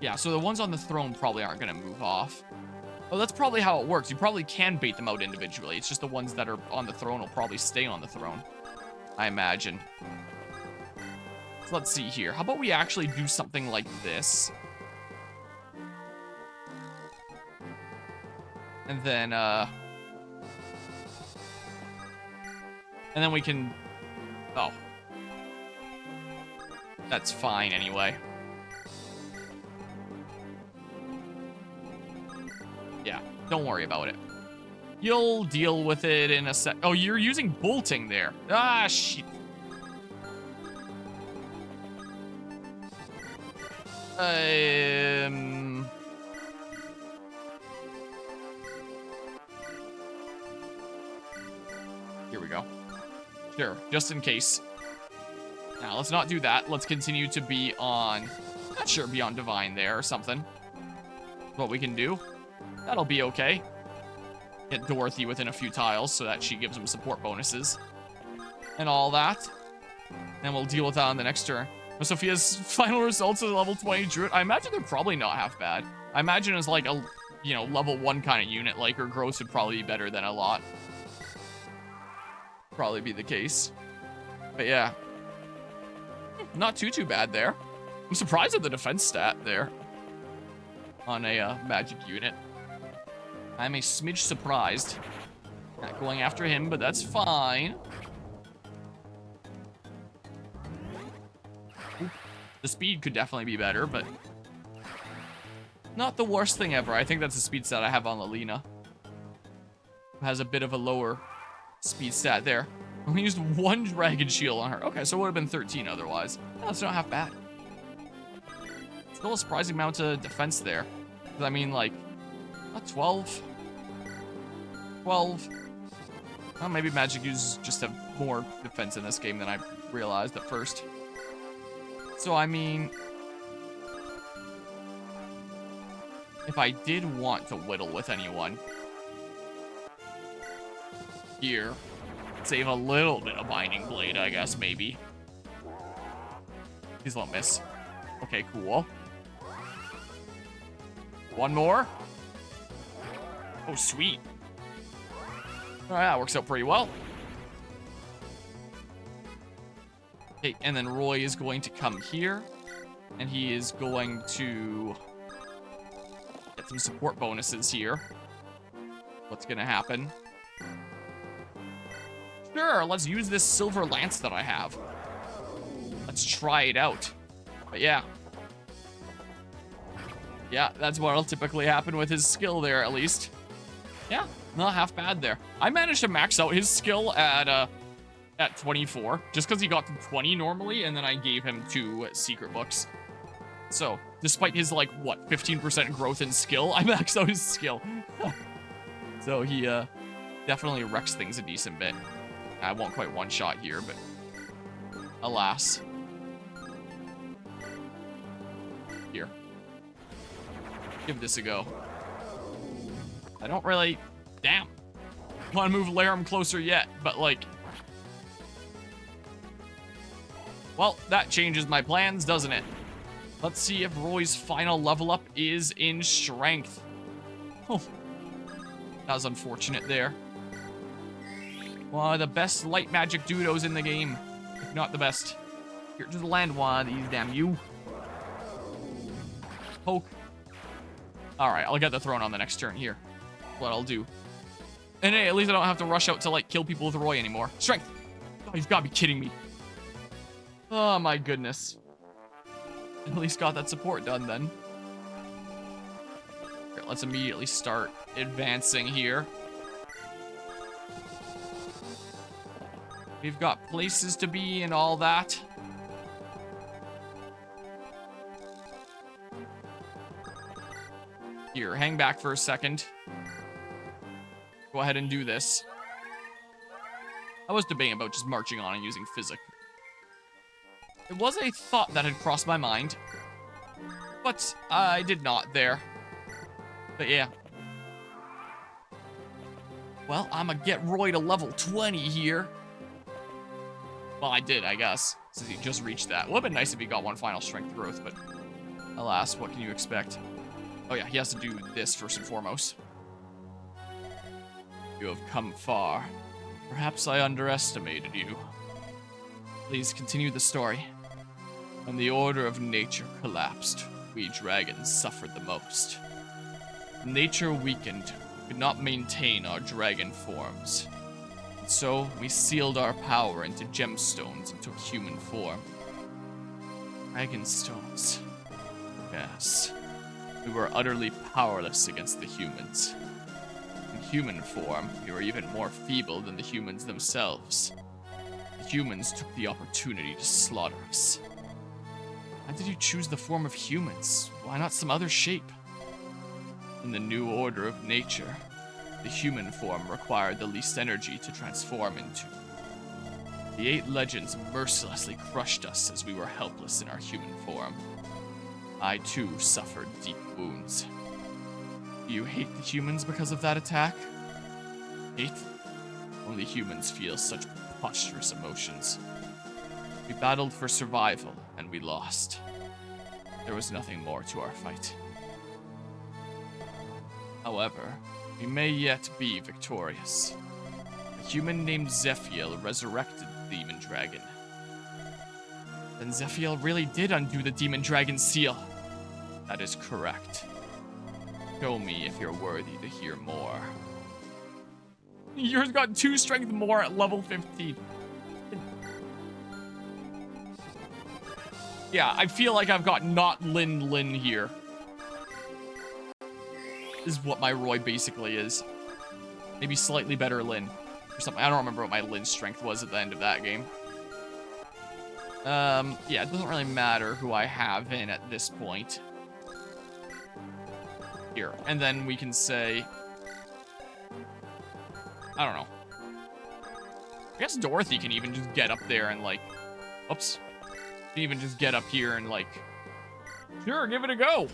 Yeah, so the ones on the throne probably aren't going to move off. Oh, that's probably how it works. You probably can bait them out individually. It's just the ones that are on the throne will probably stay on the throne, I imagine. So let's see here. How about we actually do something like this? And then we can... Oh. That's fine anyway. Yeah, don't worry about it. You'll deal with it in a sec. Oh, you're using bolting there. Ah, shit. Here we go. Sure, just in case. Now, let's not do that. Let's continue to be on... Not sure, be on Divine there or something. What we can do. That'll be okay. Get Dorothy within a few tiles so that she gives him support bonuses. And all that. And we'll deal with that on the next turn. Sophia's final results as a level 20 Druid. I imagine they're probably not half bad. I imagine as like a, you know, level 1 kind of unit, like her growth would probably be better than a lot. Probably be the case. But yeah. Not too bad there. I'm surprised at the defense stat there. On a magic unit. I'm a smidge surprised. Not going after him, but that's fine. Ooh, the speed could definitely be better, but not the worst thing ever. I think that's the speed stat I have on Lilina. Has a bit of a lower speed stat there. We used 1 Dragon Shield on her. Okay, so it would have been 13 otherwise. No, it's not half bad. Still a surprising amount of defense there. I mean, like, 12. 12. Well, maybe magic users just have more defense in this game than I realized at first. So, I mean, if I did want to whittle with anyone here, save a little bit of Binding Blade, I guess, maybe. Please don't miss. Okay, cool. One more. Oh, sweet. All right, that works out pretty well. Okay, and then Roy is going to come here, and he is going to get some support bonuses here. What's gonna happen? Sure, let's use this silver lance that I have. Let's try it out. But yeah. Yeah, that's what'll typically happen with his skill there, at least. Yeah, not half bad there. I managed to max out his skill at 24, just because he got to 20 normally, and then I gave him 2 secret books. So, despite his, like, what, 15% growth in skill, I maxed out his skill. So he, definitely wrecks things a decent bit. I won't quite one-shot here, but alas. Here. Give this a go. I don't really... Damn. Want to move Laram closer yet, but, like... Well, that changes my plans, doesn't it? Let's see if Roy's final level up is in strength. Oh. That was unfortunate there. One of the best light magic dudos in the game. If not the best. Here, just land one of these, damn you. Poke. Alright, I'll get the throne on the next turn here. What I'll do. And hey, at least I don't have to rush out to, like, kill people with Roy anymore. Strength! Oh, you've got to be kidding me. Oh, my goodness. At least got that support done, then. Here, let's immediately start advancing here. We've got places to be and all that. Here, hang back for a second. Go ahead and do this. I was debating about just marching on and using physic. It was a thought that had crossed my mind, but I did not there. But yeah. Well, I'ma get Roy to level 20 here. Well, I did, I guess, since he just reached that. Would have been nice if he got one final strength growth, but alas, what can you expect? Oh yeah, he has to do this first and foremost. You have come far. Perhaps I underestimated you. Please continue the story. When the order of nature collapsed, we dragons suffered the most. Nature weakened. We could not maintain our dragon forms. And so, we sealed our power into gemstones and took human form. Dragon stones. Yes. We were utterly powerless against the humans. In human form, we were even more feeble than the humans themselves. The humans took the opportunity to slaughter us. Why did you choose the form of humans? Why not some other shape? In the new order of nature, the human form required the least energy to transform into. The 8 legends mercilessly crushed us as we were helpless in our human form. I too suffered deep wounds. Do you hate the humans because of that attack? Hate? Only humans feel such preposterous emotions. We battled for survival, and we lost. There was nothing more to our fight. However, we may yet be victorious. A human named Zephiel resurrected the demon dragon. Then Zephiel really did undo the demon dragon seal. That is correct. Show me if you're worthy to hear more. Yours got 2 strength more at level 15. Yeah, I feel like I've got not Lin here. This is what my Roy basically is. Maybe slightly better Lin. Or something. I don't remember what my Lin strength was at the end of that game. Yeah, it doesn't really matter who I have in at this point. Here. And then we can say... I don't know. I guess Dorothy can even just get up there and, like... Oops. Can even just get up here and, like... Sure, give it a go.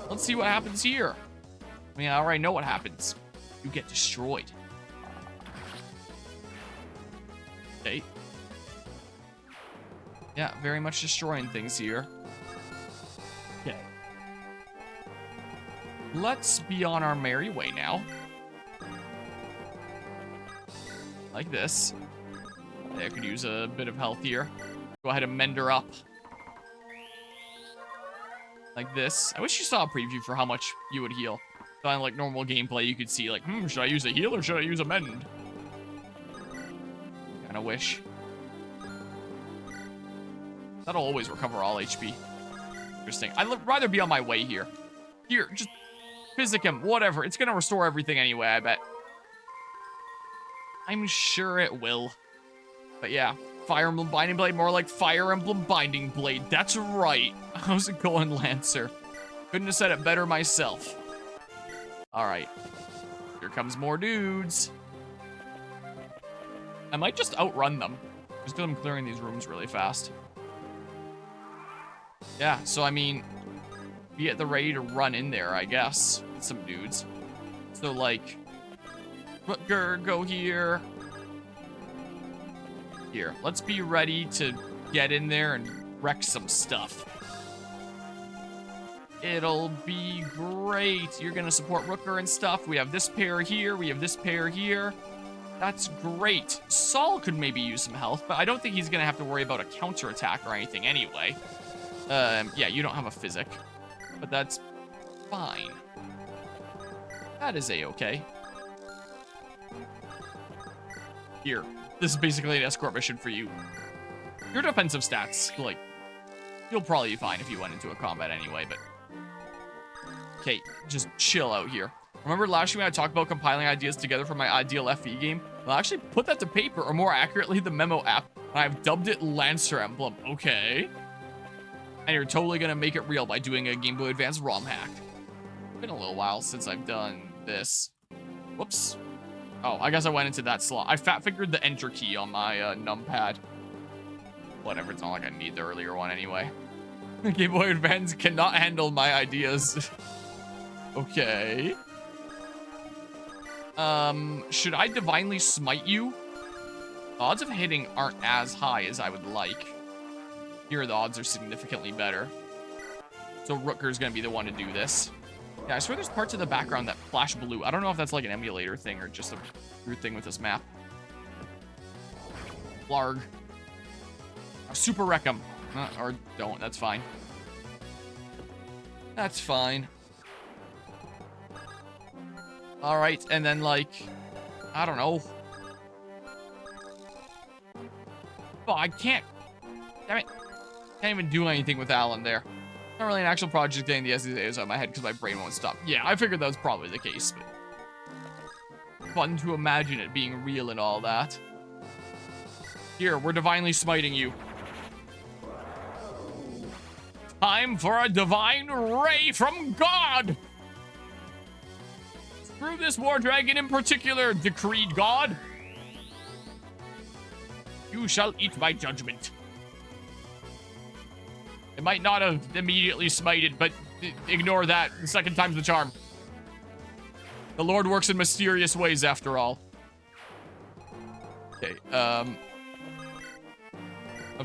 Let's see what happens here. I mean, I already know what happens. You get destroyed. Okay. Yeah, very much destroying things here. Okay. Let's be on our merry way now. Like this. I could use a bit of health here. Go ahead and mend her up. Like this. I wish you saw a preview for how much you would heal. So on like normal gameplay, you could see like, should I use a heal or should I use a mend? Kinda wish. That'll always recover all HP. Interesting. I'd rather be on my way here. Here, just physic him, whatever. It's gonna restore everything anyway, I bet. I'm sure it will. But yeah, Fire Emblem Binding Blade, more like Fire Emblem Binding Blade. That's right. How's it going, Lancer? Couldn't have said it better myself. All right. Here comes more dudes. I might just outrun them. Just because I'm clearing these rooms really fast. Yeah, so I mean, be at the ready to run in there, I guess, with some dudes. So like, Rutger, go here. Here, let's be ready to get in there and wreck some stuff. It'll be great. You're gonna support Rooker and stuff. We have this pair here, we have this pair here. That's great. Saul could maybe use some health, but I don't think he's gonna have to worry about a counterattack or anything anyway. Yeah, you don't have a physic, but that's fine. That is a-okay. Here, this is basically an escort mission for you. Your defensive stats, like, you'll probably be fine if you went into a combat anyway, but... Okay, just chill out here. Remember last year when I talked about compiling ideas together for my ideal FE game? Well, I actually put that to paper, or more accurately, the memo app, and I've dubbed it Lancer Emblem. Okay. And you're totally gonna make it real by doing a Game Boy Advance ROM hack. It's been a little while since I've done this. Whoops. Oh, I guess I went into that slot. I fat-fingered the enter key on my numpad. Whatever, it's not like I need the earlier one anyway. Game Boy Advance cannot handle my ideas. Okay. Should I divinely smite you? Odds of hitting aren't as high as I would like. Here, the odds are significantly better. So Rutger's gonna be the one to do this. Yeah, I swear there's parts of the background that flash blue. I don't know if that's like an emulator thing or just a weird thing with this map. Blarg. Super wreck him. Or don't, that's fine. That's fine. Alright, and then like, I don't know. Oh, I can't. Damn it. Can't even do anything with Alan there. Not really an actual project getting the SDAs out of my head because my brain won't stop. Yeah, I figured that was probably the case, but fun to imagine it being real and all that. Here, we're divinely smiting you. Time for a divine ray from God! Screw this war dragon in particular, decreed God. You shall eat my judgment. It might not have immediately smited, but ignore that. The second time's the charm. The Lord works in mysterious ways, after all. Okay, of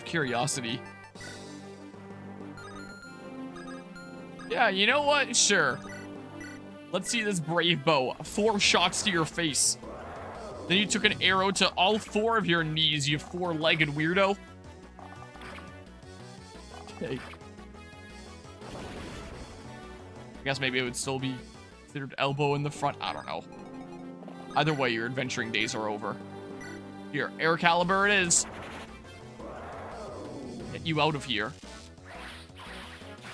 curiosity. Yeah, you know what? Sure. Let's see this brave bow. 4 shots to your face. Then you took an arrow to all 4 of your knees, you 4-legged weirdo. Okay. I guess maybe it would still be considered elbow in the front. I don't know. Either way, your adventuring days are over. Here, air caliber it is. Get you out of here.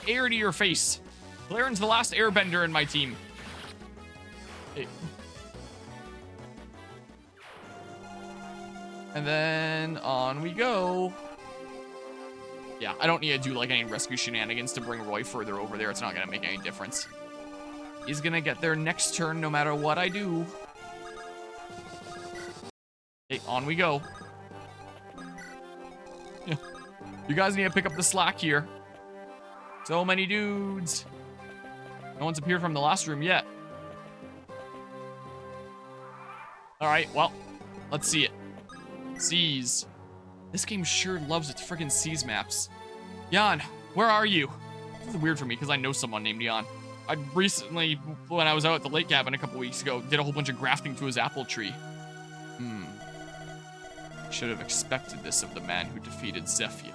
Air to your face. Claren's the last airbender in my team. Hey. And then on we go. Yeah, I don't need to do like any rescue shenanigans to bring Roy further over there. It's not gonna make any difference. He's gonna get there next turn no matter what I do. Okay, on we go. Yeah. You guys need to pick up the slack here. So many dudes. No one's appeared from the last room yet. Alright, well, let's see it. Seas. This game sure loves its freaking seas maps. Jan, where are you? This is weird for me because I know someone named Jan. I recently, when I was out at the lake cabin a couple weeks ago, did a whole bunch of grafting to his apple tree. I should have expected this of the man who defeated Zephyr.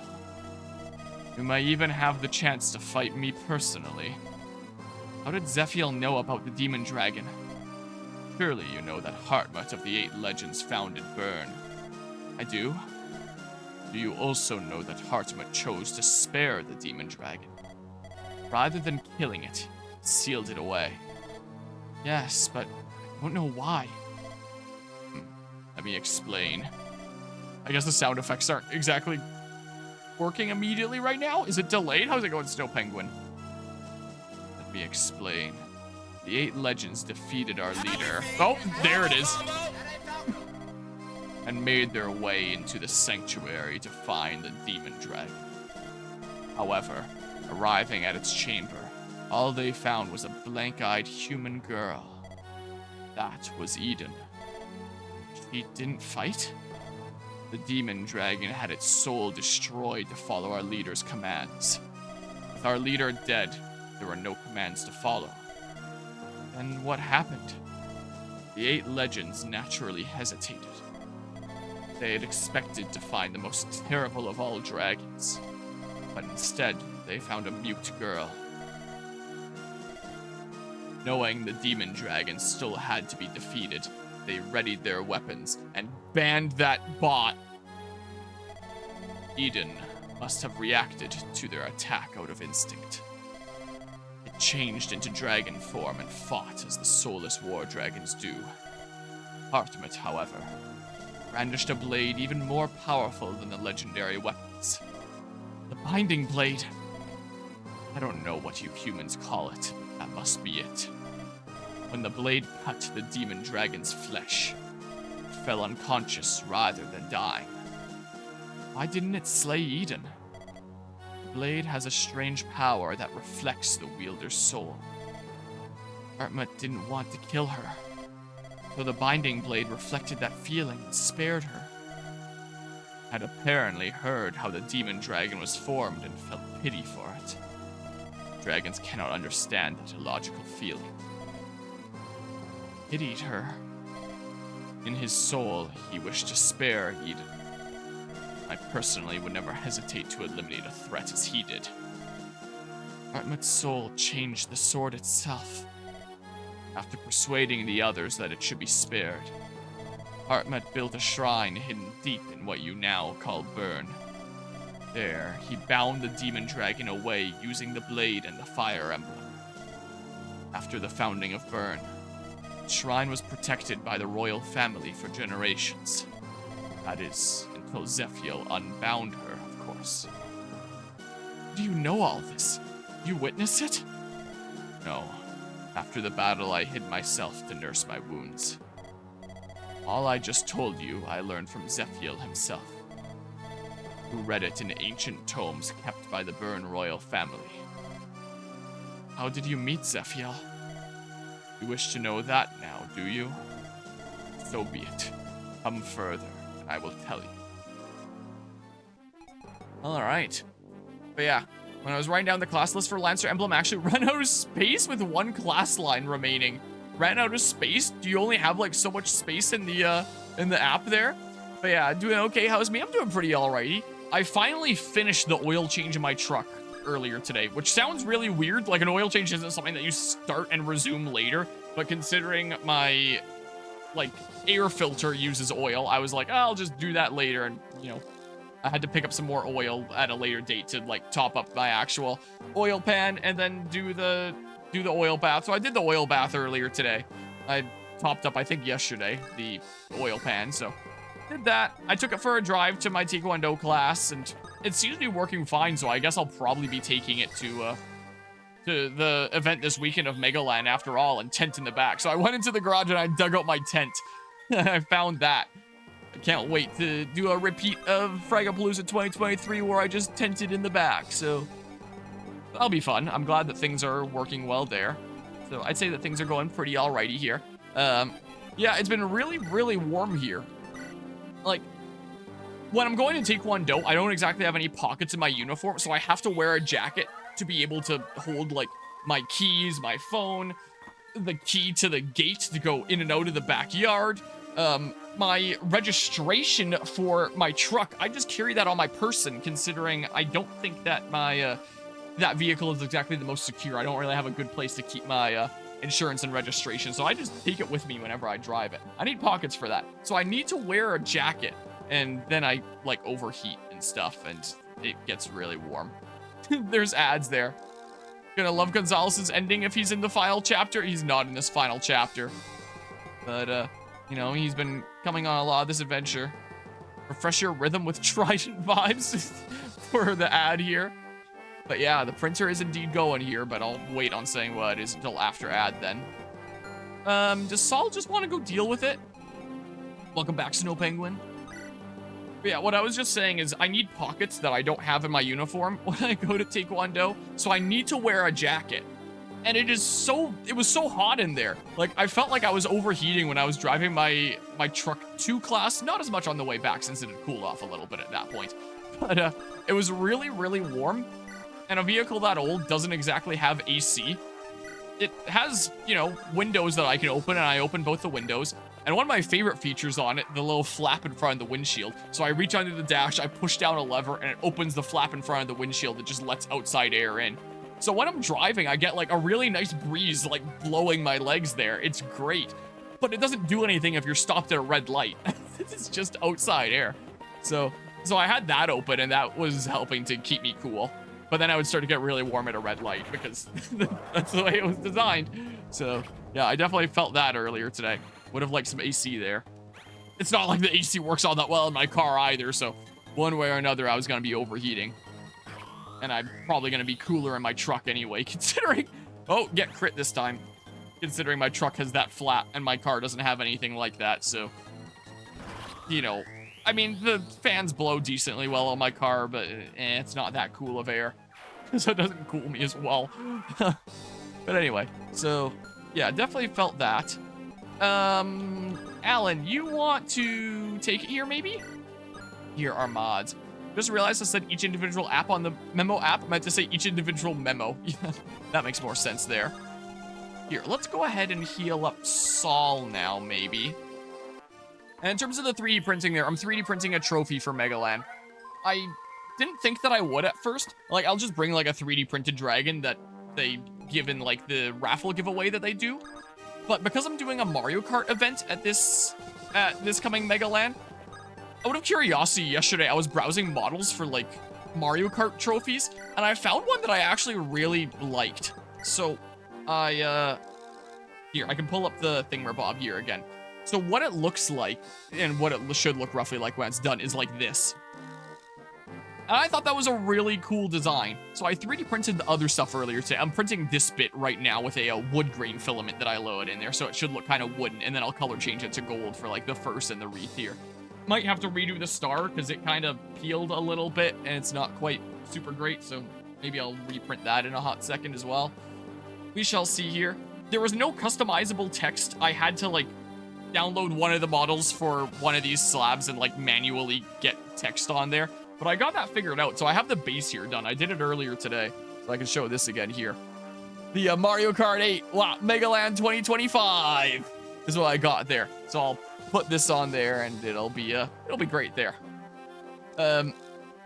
You may even have the chance to fight me personally. How did Zephyr know about the demon dragon? Surely you know that Heartmut of the 8 legends founded Byrne. I do. Do you also know that Heartmut chose to spare the demon dragon? Rather than killing it, he sealed it away. Yes, but I don't know why. Let me explain. I guess the sound effects aren't exactly working immediately right now. Is it delayed? How's it going, Snow Penguin? Let me explain. The 8 legends defeated our leader. Oh, there it is. And made their way into the sanctuary to find the demon dragon. However, arriving at its chamber, all they found was a blank-eyed human girl. That was Eden. She didn't fight? The demon dragon had its soul destroyed to follow our leader's commands. With our leader dead, there were no commands to follow. Then what happened? The 8 legends naturally hesitated. They had expected to find the most terrible of all dragons, but instead they found a mute girl. Knowing the demon dragon still had to be defeated, they readied their weapons and banned that bot. Eden must have reacted to their attack out of instinct. It changed into dragon form and fought as the soulless war dragons do. Heartmut, however, brandished a blade even more powerful than the legendary weapons. The Binding Blade. I don't know what you humans call it, but that must be it. When the blade cut the demon dragon's flesh, it fell unconscious rather than dying. Why didn't it slay Eden? The blade has a strange power that reflects the wielder's soul. Heartmut didn't want to kill her, so the Binding Blade reflected that feeling and spared her. Had apparently heard how the demon dragon was formed and felt pity for it. Dragons cannot understand that illogical feeling. Pitied her. In his soul, he wished to spare Eden. I personally would never hesitate to eliminate a threat as he did. Heartmut's soul changed the sword itself. After persuading the others that it should be spared, Heartmut built a shrine hidden deep in what you now call Burn. There, he bound the demon dragon away using the blade and the Fire Emblem. After the founding of Burn, the shrine was protected by the royal family for generations. That is, until Zephiel unbound her, of course. Do you know all this? You witnessed it? No. After the battle, I hid myself to nurse my wounds. All I just told you, I learned from Zephiel himself, who read it in ancient tomes kept by the Burn royal family. How did you meet Zephiel? You wish to know that now, do you? So be it. Come further, and I will tell you. Alright. But yeah, when I was writing down the class list for Lancer Emblem, I actually ran out of space with one class line remaining. Ran out of space? Do you only have like so much space in the app there? But yeah, doing okay. How's me? I'm doing pretty alrighty. I finally finished the oil change in my truck earlier today, which sounds really weird. Like an oil change isn't something that you start and resume later, but considering my like air filter uses oil, I was like, oh, I'll just do that later. And you know, I had to pick up some more oil at a later date to like top up my actual oil pan and then do the oil bath. So I did the oil bath earlier today. I topped up, I think yesterday, the oil pan. So did that. I took it for a drive to my Taekwondo class and it seems to be working fine. So I guess I'll probably be taking it to the event this weekend of Megaland after all and tent in the back. So I went into the garage and I dug out my tent. I found that. I can't wait to do a repeat of Fragapalooza 2023 where I just tented in the back. So that'll be fun. I'm glad that things are working well there. So I'd say that things are going pretty alrighty here. Yeah, it's been really, really warm here. Like, when I'm going to Taekwondo, I don't exactly have any pockets in my uniform, so I have to wear a jacket to be able to hold, like, my keys, my phone, the key to the gate to go in and out of the backyard. My registration for my truck, I just carry that on my person, considering I don't think that my, that vehicle is exactly the most secure. I don't really have a good place to keep my, insurance and registration, so I just take it with me whenever I drive it. I need pockets for that. So I need to wear a jacket, and then I, like, overheat and stuff, and it gets really warm. There's ads there. Gonna love Gonzalez's ending if he's in the final chapter. He's not in this final chapter. But, you know, he's been coming on a lot of this adventure. Refresh your rhythm with Trident vibes for the ad here. But yeah, the printer is indeed going here, but I'll wait on saying what it is until after ad then. Does Saul just want to go deal with it? Welcome back, Snow Penguin. But yeah, what I was just saying is I need pockets that I don't have in my uniform when I go to Taekwondo, so I need to wear a jacket. And it was so hot in there. Like, I felt like I was overheating when I was driving my truck to class. Not as much on the way back since it had cooled off a little bit at that point. But it was really, really warm. And a vehicle that old doesn't exactly have AC. It has, you know, windows that I can open, and I open both the windows. And one of my favorite features on it, the little flap in front of the windshield. So I reach under the dash, I push down a lever, and it opens the flap in front of the windshield that just lets outside air in. So when I'm driving, I get like a really nice breeze like blowing my legs there. It's great. But it doesn't do anything if you're stopped at a red light. It's just outside air. So I had that open, and that was helping to keep me cool. But then I would start to get really warm at a red light because that's the way it was designed. So yeah, I definitely felt that earlier today. Would have liked some AC there. It's not like the AC works all that well in my car either, so one way or another I was going to be overheating. And I'm probably going to be cooler in my truck anyway, considering... Oh, get crit this time. Considering my truck has that flat and my car doesn't have anything like that, so... You know, I mean, the fans blow decently well on my car, but it's not that cool of air. So it doesn't cool me as well. But anyway, so... Yeah, definitely felt that. Alan, you want to take it here, maybe? Here are mods. Just realized I said each individual app on the memo app. I meant to say each individual memo. That makes more sense there. Here, let's go ahead and heal up Saul now, maybe. And in terms of the 3D printing there, I'm 3D printing a trophy for Megaland. I didn't think that I would at first. Like, I'll just bring, like, a 3D printed dragon that they give in, like, the raffle giveaway that they do. But because I'm doing a Mario Kart event at this coming Megaland, out of curiosity, yesterday I was browsing models for, like, Mario Kart trophies, and I found one that I actually really liked. So, here, I can pull up the thingamabob here again. So what it looks like, and what it should look roughly like when it's done, is like this. And I thought that was a really cool design. So I 3D printed the other stuff earlier today. I'm printing this bit right now with a wood grain filament that I load in there, so it should look kind of wooden, and then I'll color change it to gold for, like, the first and the wreath here. Might have to redo the star because it kind of peeled a little bit and it's not quite super great, so maybe I'll reprint that in a hot second as well. We shall see here. There was no customizable text. I had to, like, download one of the models for one of these slabs and, like, manually get text on there, but I got that figured out. So I have the base here done. I did it earlier today, so I can show this again here. The Mario Kart 8 Megaland 2025 is what I got there. So I'll put this on there, and it'll be great there.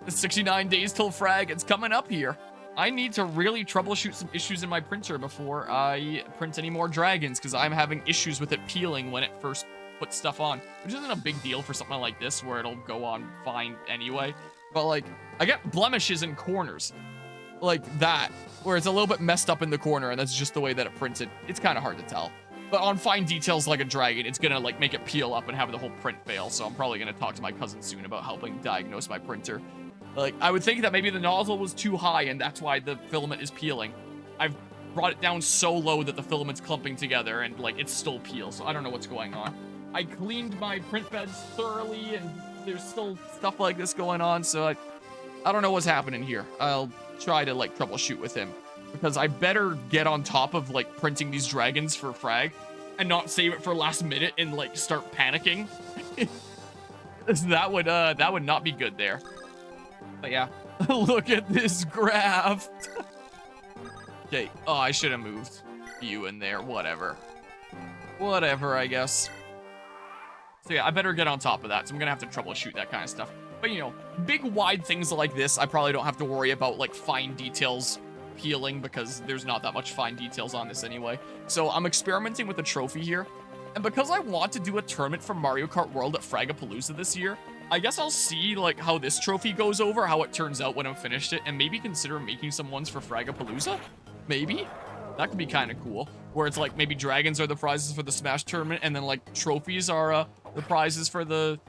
69 days till frag. It's coming up here. I need to really troubleshoot some issues in my printer before I print any more dragons, because I'm having issues with it peeling when it first puts stuff on, which isn't a big deal for something like this where it'll go on fine anyway. But, like, I get blemishes in corners like that, where it's a little bit messed up in the corner, and that's just the way that it printed. It's kind of hard to tell. But on fine details like a dragon, it's gonna, like, make it peel up and have the whole print fail, so I'm probably gonna talk to my cousin soon about helping diagnose my printer. Like, I would think that maybe the nozzle was too high, and that's why the filament is peeling. I've brought it down so low that the filament's clumping together, and, like, it still peels, so I don't know what's going on. I cleaned my print beds thoroughly, and there's still stuff like this going on, so I don't know what's happening here. I'll try to, like, troubleshoot with him, because I better get on top of, like, printing these dragons for frag and not save it for last minute and, like, start panicking. That would not be good there. But yeah, look at this graph. Okay, oh, I should have moved you in there, whatever, I guess. So yeah, I better get on top of that, so I'm gonna have to troubleshoot that kind of stuff. But, you know, big wide things like this, I probably don't have to worry about, like, fine details peeling, because there's not that much fine details on this anyway. So I'm experimenting with the trophy here, and because I want to do a tournament for Mario Kart World at Fragapalooza this year, I guess I'll see, like, how this trophy goes over, how it turns out when I'm finished it, and maybe consider making some ones for Fragapalooza. Maybe? That could be kind of cool. Where it's like maybe dragons are the prizes for the Smash tournament and then like trophies are the prizes for the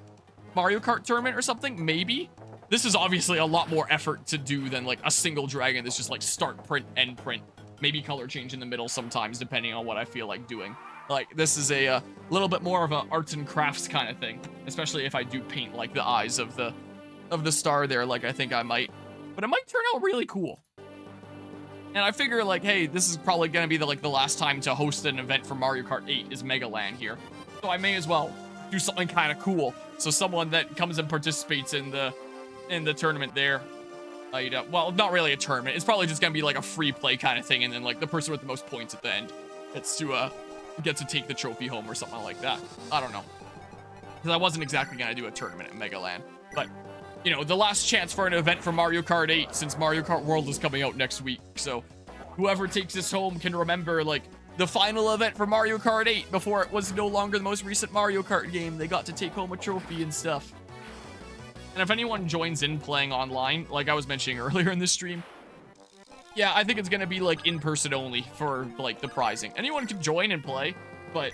Mario Kart tournament or something. Maybe? This is obviously a lot more effort to do than like a single dragon that's just like start print, end print. Maybe color change in the middle sometimes depending on what I feel like doing. Like this is a little bit more of an arts and crafts kind of thing. Especially if I do paint like the eyes of the star there like I think I might. But it might turn out really cool. And I figure, like, hey, this is probably going to be, the last time to host an event for Mario Kart 8 is Mega Land here. So I may as well do something kind of cool. So someone that comes and participates in the tournament there, well, not really a tournament. It's probably just going to be, like, a free play kind of thing. And then, like, the person with the most points at the end gets to take the trophy home or something like that. I don't know. Because I wasn't exactly going to do a tournament at Mega Land. But... you know, the last chance for an event for Mario Kart 8 since Mario Kart World is coming out next week. So whoever takes this home can remember, like, the final event for Mario Kart 8 before it was no longer the most recent Mario Kart game. They got to take home a trophy and stuff. And if anyone joins in playing online, like I was mentioning earlier in the stream, yeah, I think it's going to be, like, in person only for, like, the prizing. Anyone can join and play, but,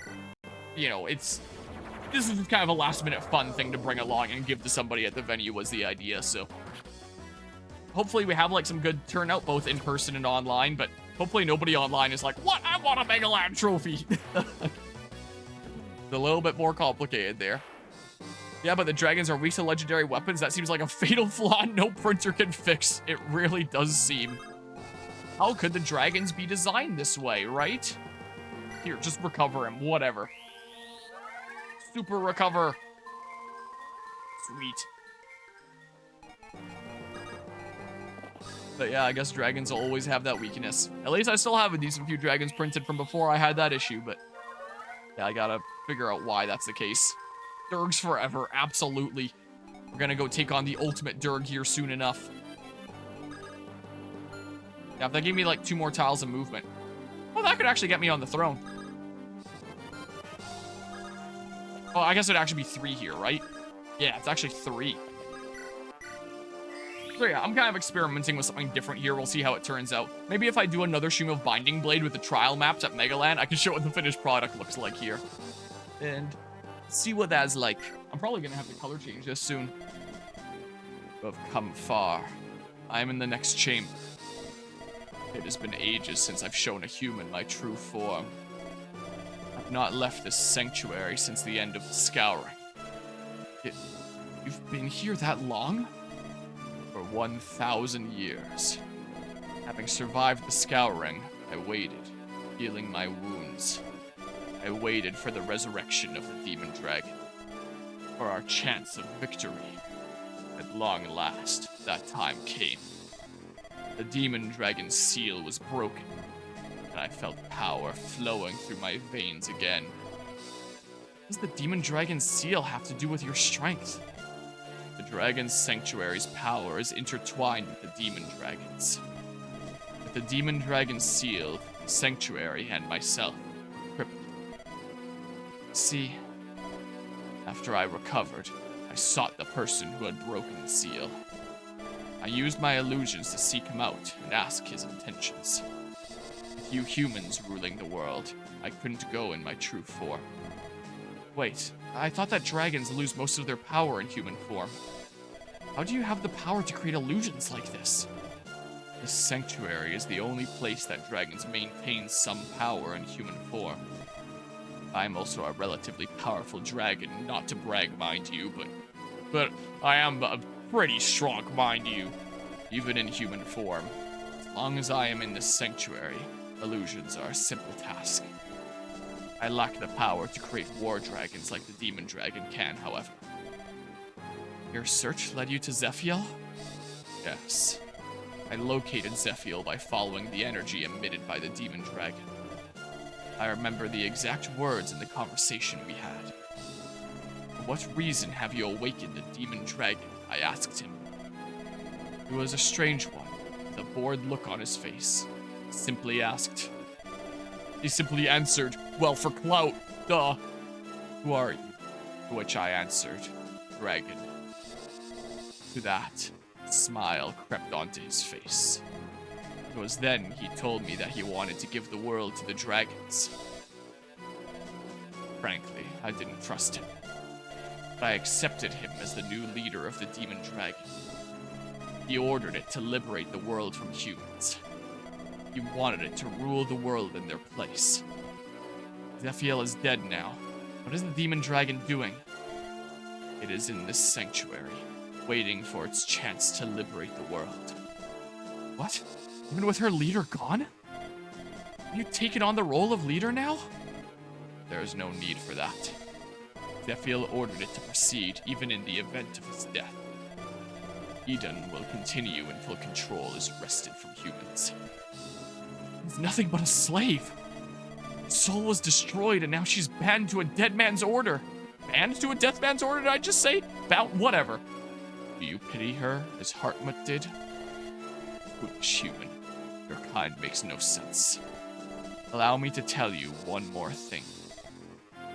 you know, this is kind of a last-minute fun thing to bring along and give to somebody at the venue was the idea, so. Hopefully we have, like, some good turnout, both in person and online, but hopefully nobody online is like, what? I want a Mega Land trophy! It's a little bit more complicated there. Yeah, but the dragons are weak to legendary weapons. That seems like a fatal flaw no printer can fix. It really does seem. How could the dragons be designed this way, right? Here, just recover him, whatever. Super recover. Sweet. But yeah, I guess dragons will always have that weakness. At least I still have a decent few dragons printed from before I had that issue, but yeah, I gotta figure out why that's the case. Durgs forever, absolutely. We're gonna go take on the ultimate Durg here soon enough. Yeah, if that gave me like 2 more tiles of movement. Well, that could actually get me on the throne. Oh, I guess it'd actually be 3 here, right? Yeah, it's actually 3. So yeah, I'm kind of experimenting with something different here. We'll see how it turns out. Maybe if I do another stream of Binding Blade with the trial maps at Mega Land, I can show what the finished product looks like here. And see what that's like. I'm probably gonna have to color change this soon. I've come far. I am in the next chamber. It has been ages since I've shown a human my true form. I've not left this sanctuary since the end of the scouring. You've been here that long? For 1,000 years. Having survived the scouring, I waited, healing my wounds. I waited for the resurrection of the demon dragon. For our chance of victory. At long last, that time came. The demon dragon's seal was broken, and I felt power flowing through my veins again. What does the demon dragon's seal have to do with your strength? The dragon's sanctuary's power is intertwined with the demon dragon's. With the demon dragon's seal, the sanctuary and myself were crippled. See, after I recovered, I sought the person who had broken the seal. I used my illusions to seek him out and ask his intentions. With you humans ruling the world, I couldn't go in my true form. Wait, I thought that dragons lose most of their power in human form. How do you have the power to create illusions like this? This sanctuary is the only place that dragons maintain some power in human form. I'm also a relatively powerful dragon, not to brag, mind you, but I am a pretty strong, mind you, even in human form. As long as I am in this sanctuary, illusions are a simple task. I lack the power to create war dragons like the demon dragon can, however. Your search led you to Zephiel? Yes. I located Zephiel by following the energy emitted by the demon dragon. I remember the exact words in the conversation we had. For what reason have you awakened the demon dragon? I asked him. It was a strange one, with a bored look on his face. He simply answered, well, for clout, duh. Who are you? To which I answered, dragon. To that, a smile crept onto his face. It was then he told me that he wanted to give the world to the dragons. Frankly, I didn't trust him. But I accepted him as the new leader of the demon dragon. He ordered it to liberate the world from humans. He wanted it to rule the world in their place. Zephiel is dead now. What is the demon dragon doing? It is in this sanctuary, waiting for its chance to liberate the world. What? Even with her leader gone? Have you taken on the role of leader now? There is no need for that. Zephiel ordered it to proceed even in the event of his death. Eden will continue until control is wrested from humans. He's nothing but a slave. His soul was destroyed and now she's banned to a dead man's order. Banned to a death man's order, did I just say? About whatever. Do you pity her as Hartmut did? Foolish human. Your kind makes no sense. Allow me to tell you one more thing.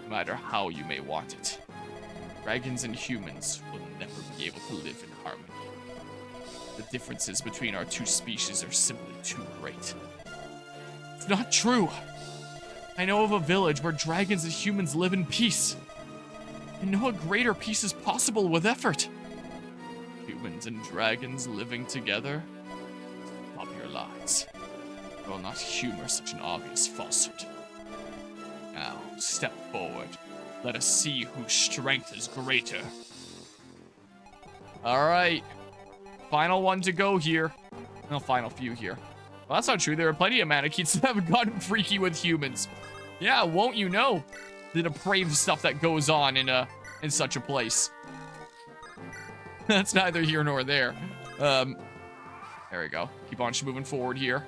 No matter how you may want it, dragons and humans will never be able to live in harmony. The differences between our two species are simply too great. It's not true. I know of a village where dragons and humans live in peace. I know a greater peace is possible with effort. Humans and dragons living together? Stop your lies. I will not humor such an obvious falsehood. Now, step forward. Let us see whose strength is greater. Alright. Final one to go here. No, final few here. Well, that's not true. There are plenty of Manakins that have gotten freaky with humans. Yeah, won't you know? The depraved stuff that goes on in such a place. That's neither here nor there. There we go. Keep on moving forward here.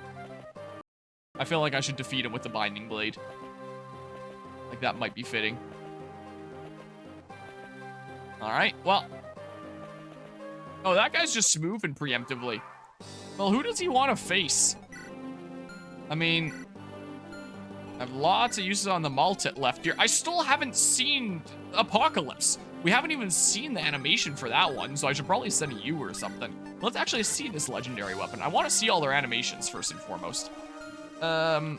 I feel like I should defeat him with the Binding Blade. Like, that might be fitting. Alright, well. Oh, that guy's just moving preemptively. Well, who does he want to face? I mean, I have lots of uses on the Maltet left here. I still haven't seen Apocalypse. We haven't even seen the animation for that one, so I should probably send you or something. Let's actually see this legendary weapon. I want to see all their animations first and foremost. Yeah,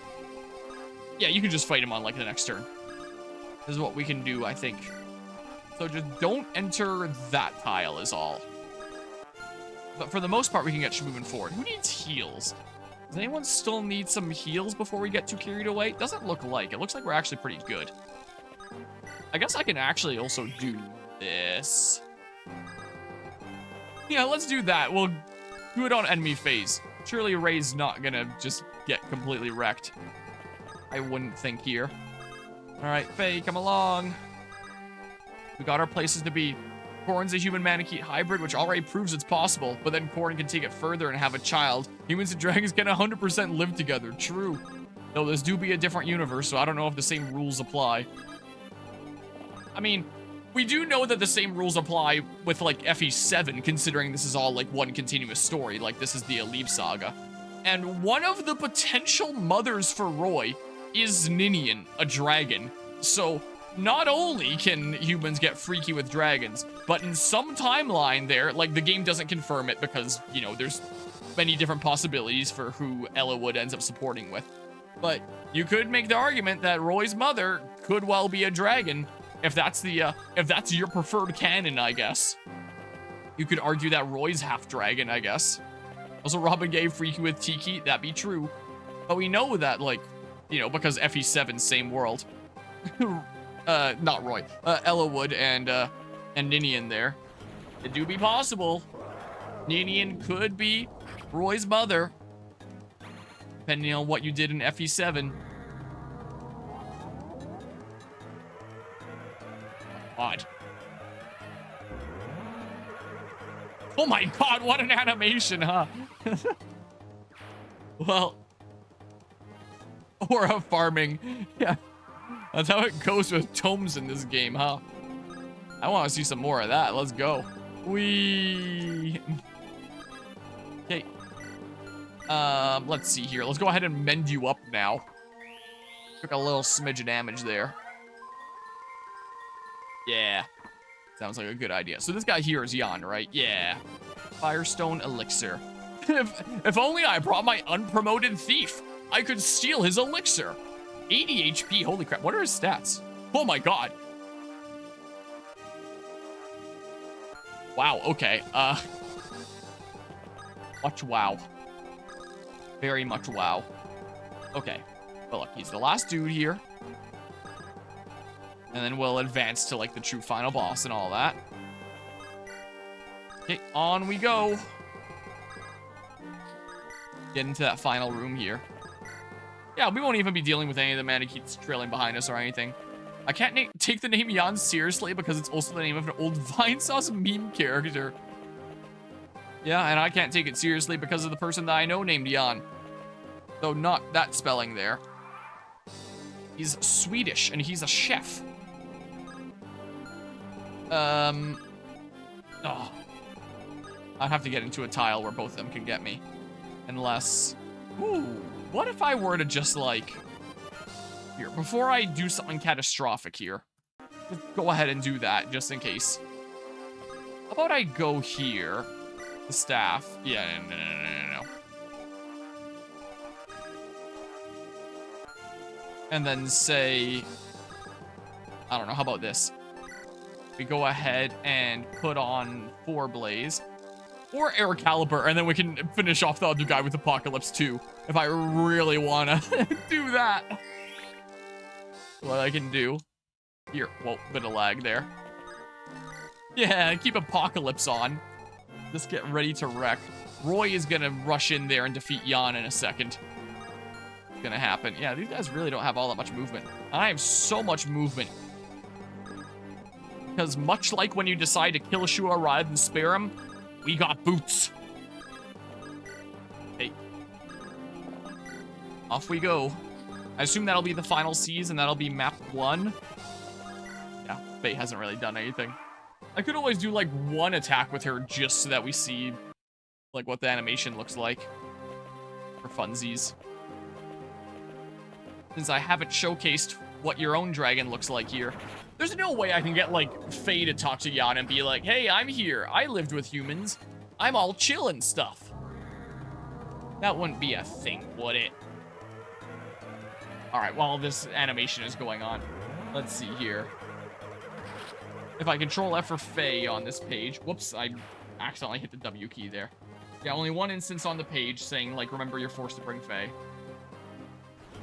you can just fight him on, like, the next turn. This is what we can do, I think. So just don't enter that tile is all. But for the most part, we can get moving forward. Who needs heals? Does anyone still need some heals before we get too carried away? Doesn't look like. It looks like we're actually pretty good. I guess I can actually also do this. Yeah, let's do that. We'll do it on enemy phase. Surely Ray's not gonna just get completely wrecked. I wouldn't think here. Alright, Faye, come along. We got our places to be. Corrin's a human Manakite hybrid, which already proves it's possible, but then Corrin can take it further and have a child. Humans and dragons can 100% live together. True. Though this do be a different universe, so I don't know if the same rules apply. I mean, we do know that the same rules apply with, like, FE7, considering this is all, like, one continuous story. Like, this is the Alib Saga. And one of the potential mothers for Roy is Ninian, a dragon. So, not only can humans get freaky with dragons, but in some timeline there, like, the game doesn't confirm it because, you know, there's many different possibilities for who Ellawood ends up supporting with. But you could make the argument that Roy's mother could well be a dragon, if that's your preferred canon, I guess. You could argue that Roy's half dragon, I guess. Also, Robin Gay freaky with Tiki, that'd be true. But we know that, like, you know, because FE7, same world. Not Roy. Ellawood and Ninian there. It do be possible. Ninian could be Roy's mother. Depending on what you did in FE7. God. Oh my god, what an animation, huh? Well. Or a farming. Yeah. That's how it goes with tomes in this game, huh? I want to see some more of that. Let's go. Wee. Okay. Let's see here. Let's go ahead and mend you up now. Took a little smidge of damage there. Yeah. Sounds like a good idea. So this guy here is Jan, right? Yeah. Firestone Elixir. if only I brought my unpromoted thief. I could steal his elixir. 80 HP, holy crap. What are his stats? Oh my god. Wow, okay. Much wow. Very much wow. Okay. Well, look, he's the last dude here. And then we'll advance to, like, the true final boss and all that. Okay, on we go. Get into that final room here. Yeah, we won't even be dealing with any of the mannequins trailing behind us or anything. I can't take the name Jan seriously because it's also the name of an old Vinesauce meme character. Yeah, and I can't take it seriously because of the person that I know named Jan. Though not that spelling there. He's Swedish and he's a chef. Oh. I'd have to get into a tile where both of them can get me. Unless... Ooh, what if I were to just, like... Here, before I do something catastrophic here. Just go ahead and do that, just in case. How about I go here? The staff. Yeah, no. And then say... I don't know, how about this? We go ahead and put on 4 Blaze. Or Air Caliber, and then we can finish off the other guy with Apocalypse too. If I really want to do that. What I can do. Here, whoa, bit of lag there. Yeah, keep Apocalypse on. Just get ready to wreck. Roy is gonna rush in there and defeat Jan in a second. It's gonna happen. Yeah, these guys really don't have all that much movement. I have so much movement. Because much like when you decide to kill Shua rather than spare him, we got boots. Hey. Off we go. I assume that'll be the final seas and that'll be map 1. Yeah, Faye hasn't really done anything. I could always do like 1 attack with her just so that we see like what the animation looks like. For funsies. Since I haven't showcased what your own dragon looks like here. There's no way I can get, like, Faye to talk to Jan and be like, hey, I'm here. I lived with humans. I'm all chill and stuff. That wouldn't be a thing, would it? Alright, while this animation is going on, let's see here. If I control F for Faye on this page... Whoops, I accidentally hit the W key there. Yeah, only 1 instance on the page saying, like, remember you're forced to bring Faye.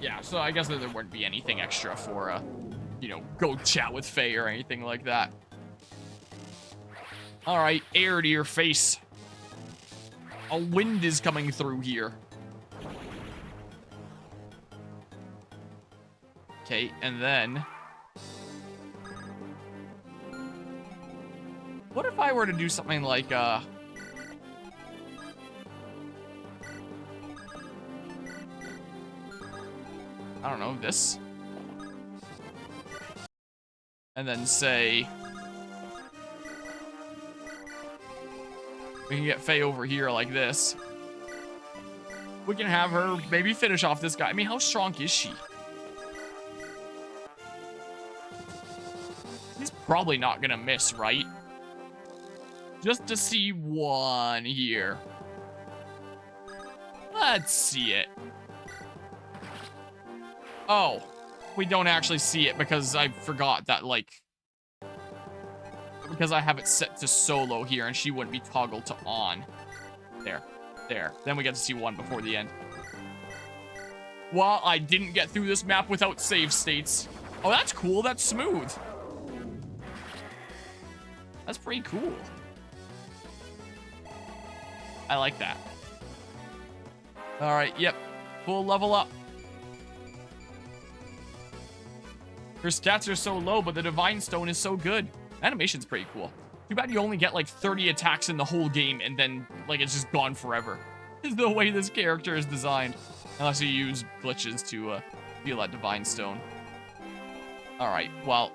Yeah, so I guess there wouldn't be anything extra for, you know, go chat with Faye or anything like that. Alright, air to your face. A wind is coming through here. Okay, and then... What if I were to do something like, I don't know, this? And then say... We can get Faye over here like this. We can have her maybe finish off this guy. I mean, how strong is she? He's probably not gonna miss, right? Just to see 1 here. Let's see it. Oh, we don't actually see it because I forgot that, like... Because I have it set to solo here and she wouldn't be toggled to on. There. Then we get to see 1 before the end. Well, I didn't get through this map without save states. Oh, that's cool. That's smooth. That's pretty cool. I like that. Alright, yep. Full level up. Her stats are so low, but the Divine Stone is so good. Animation's pretty cool. Too bad you only get like 30 attacks in the whole game and then like it's just gone forever. Is the way this character is designed. Unless you use glitches to steal that Divine Stone. Alright, well.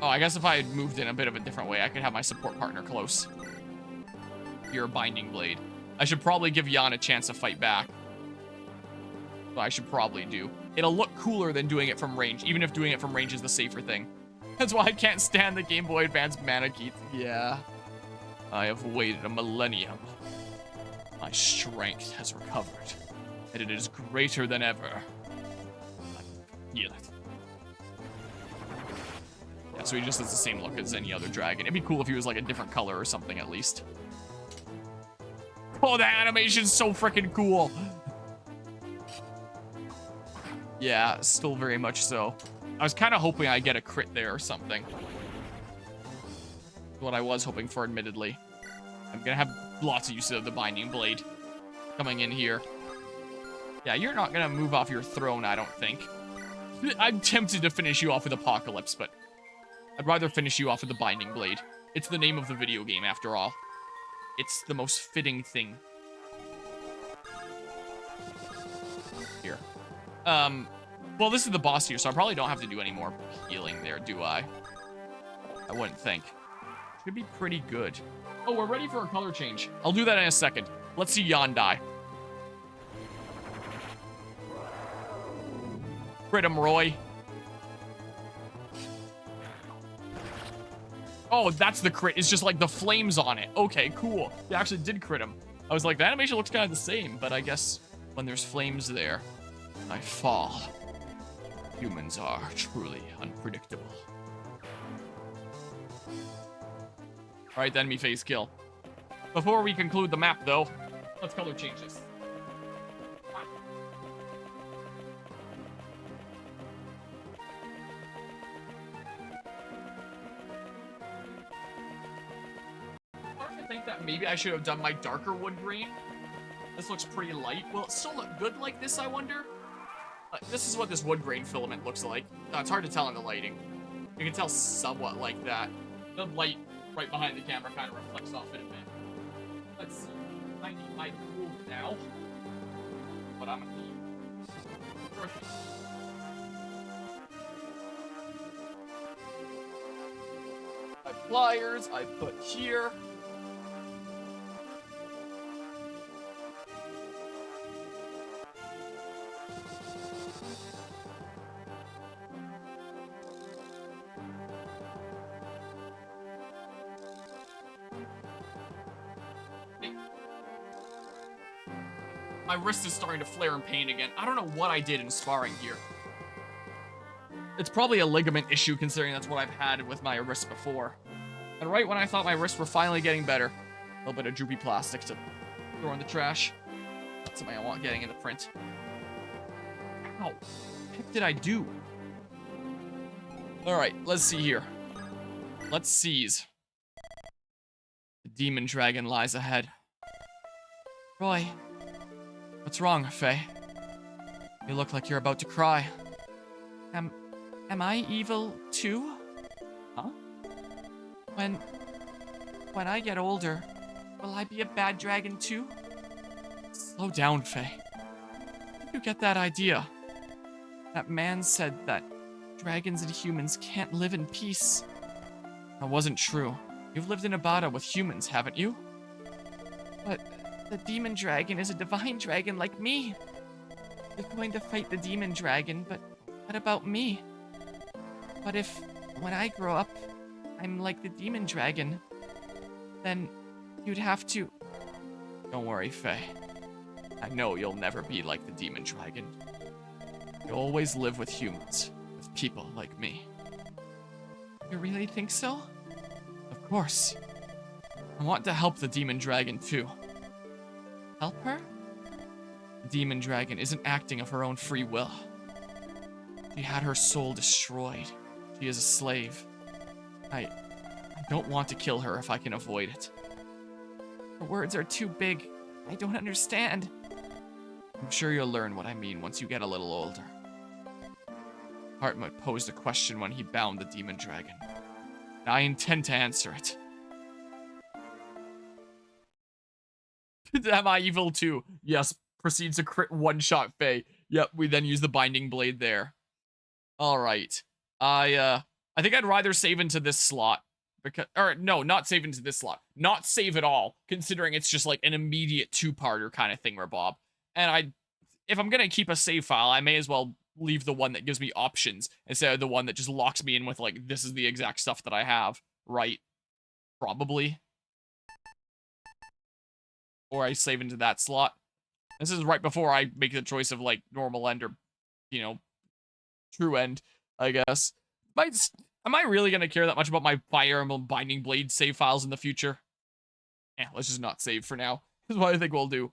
Oh, I guess if I had moved in a bit of a different way, I could have my support partner close. You're a Binding Blade. I should probably give Jan a chance to fight back. But I should probably do. It'll look cooler than doing it from range, even if doing it from range is the safer thing. That's why I can't stand the Game Boy Advance Mana Keys. Yeah. I have waited a millennium. My strength has recovered, and it is greater than ever. I feel it. Yeah, so he just has the same look as any other dragon. It'd be cool if he was like a different color or something at least. Oh, the animation's so freaking cool. Yeah, still very much so. I was kind of hoping I'd get a crit there or something. What I was hoping for, admittedly. I'm gonna have lots of use of the Binding Blade coming in here. Yeah, you're not gonna move off your throne, I don't think. I'm tempted to finish you off with Apocalypse, but I'd rather finish you off with the Binding Blade. It's the name of the video game, after all. It's the most fitting thing. Here. Well, this is the boss here, so I probably don't have to do any more healing there, do I? I wouldn't think. Should be pretty good. Oh, we're ready for a color change. I'll do that in a second. Let's see Yan die. Crit him, Roy. Oh, that's the crit. It's just like the flames on it. Okay, cool. They actually did crit him. I was like, the animation looks kind of the same, but I guess when there's flames there, I fall. Humans are truly unpredictable. Alright, enemy phase kill. Before we conclude the map, though, let's color change this. I think that maybe I should have done my darker wood grain. This looks pretty light. Will it still look good like this, I wonder? This is what this wood grain filament looks like. It's hard to tell in the lighting. You can tell somewhat like that. The light right behind the camera kind of reflects off it a bit. Let's see. I need my tool now. But I'm gonna need. Perfect. My pliers I put here. My wrist is starting to flare in pain again. I don't know what I did in sparring here. It's probably a ligament issue, considering that's what I've had with my wrist before. And right when I thought my wrists were finally getting better, a little bit of droopy plastic to throw in the trash. That's something I want getting in the print. Ow. What the heck did I do? Alright, let's see here. Let's seize. The demon dragon lies ahead. Roy. What's wrong, Faye? You look like you're about to cry. Am I evil too? Huh? When I get older, will I be a bad dragon too? Slow down, Faye. Where did you get that idea? That man said that dragons and humans can't live in peace. That wasn't true. You've lived in Abada with humans, haven't you? But the demon dragon is a divine dragon like me. You're going to fight the demon dragon, but what about me? What if, when I grow up, I'm like the demon dragon? Then you'd have to... Don't worry, Faye. I know you'll never be like the demon dragon. You'll always live with humans, with people like me. You really think so? Of course. I want to help the demon dragon too. Help her? The demon dragon isn't acting of her own free will. She had her soul destroyed. She is a slave. I don't want to kill her if I can avoid it. Her words are too big. I don't understand. I'm sure you'll learn what I mean once you get a little older. Hartmut posed a question when he bound the demon dragon. And I intend to answer it. Am I evil too? Yes. Proceeds to crit one-shot Faye. Yep, we then use the binding blade there. Alright. I think I'd rather save into this slot. Because, or no, not save into this slot. Not save at all, considering it's just like an immediate two-parter kind of thing, Bob. And if I'm gonna keep a save file, I may as well leave the one that gives me options instead of the one that just locks me in with like, this is the exact stuff that I have, right? Probably. or I save into that slot. This is right before I make the choice of like normal end or, you know, true end, I guess. Am I really gonna care that much about my Fire Emblem Binding Blade save files in the future? Let's just not save for now. This is what I think we'll do.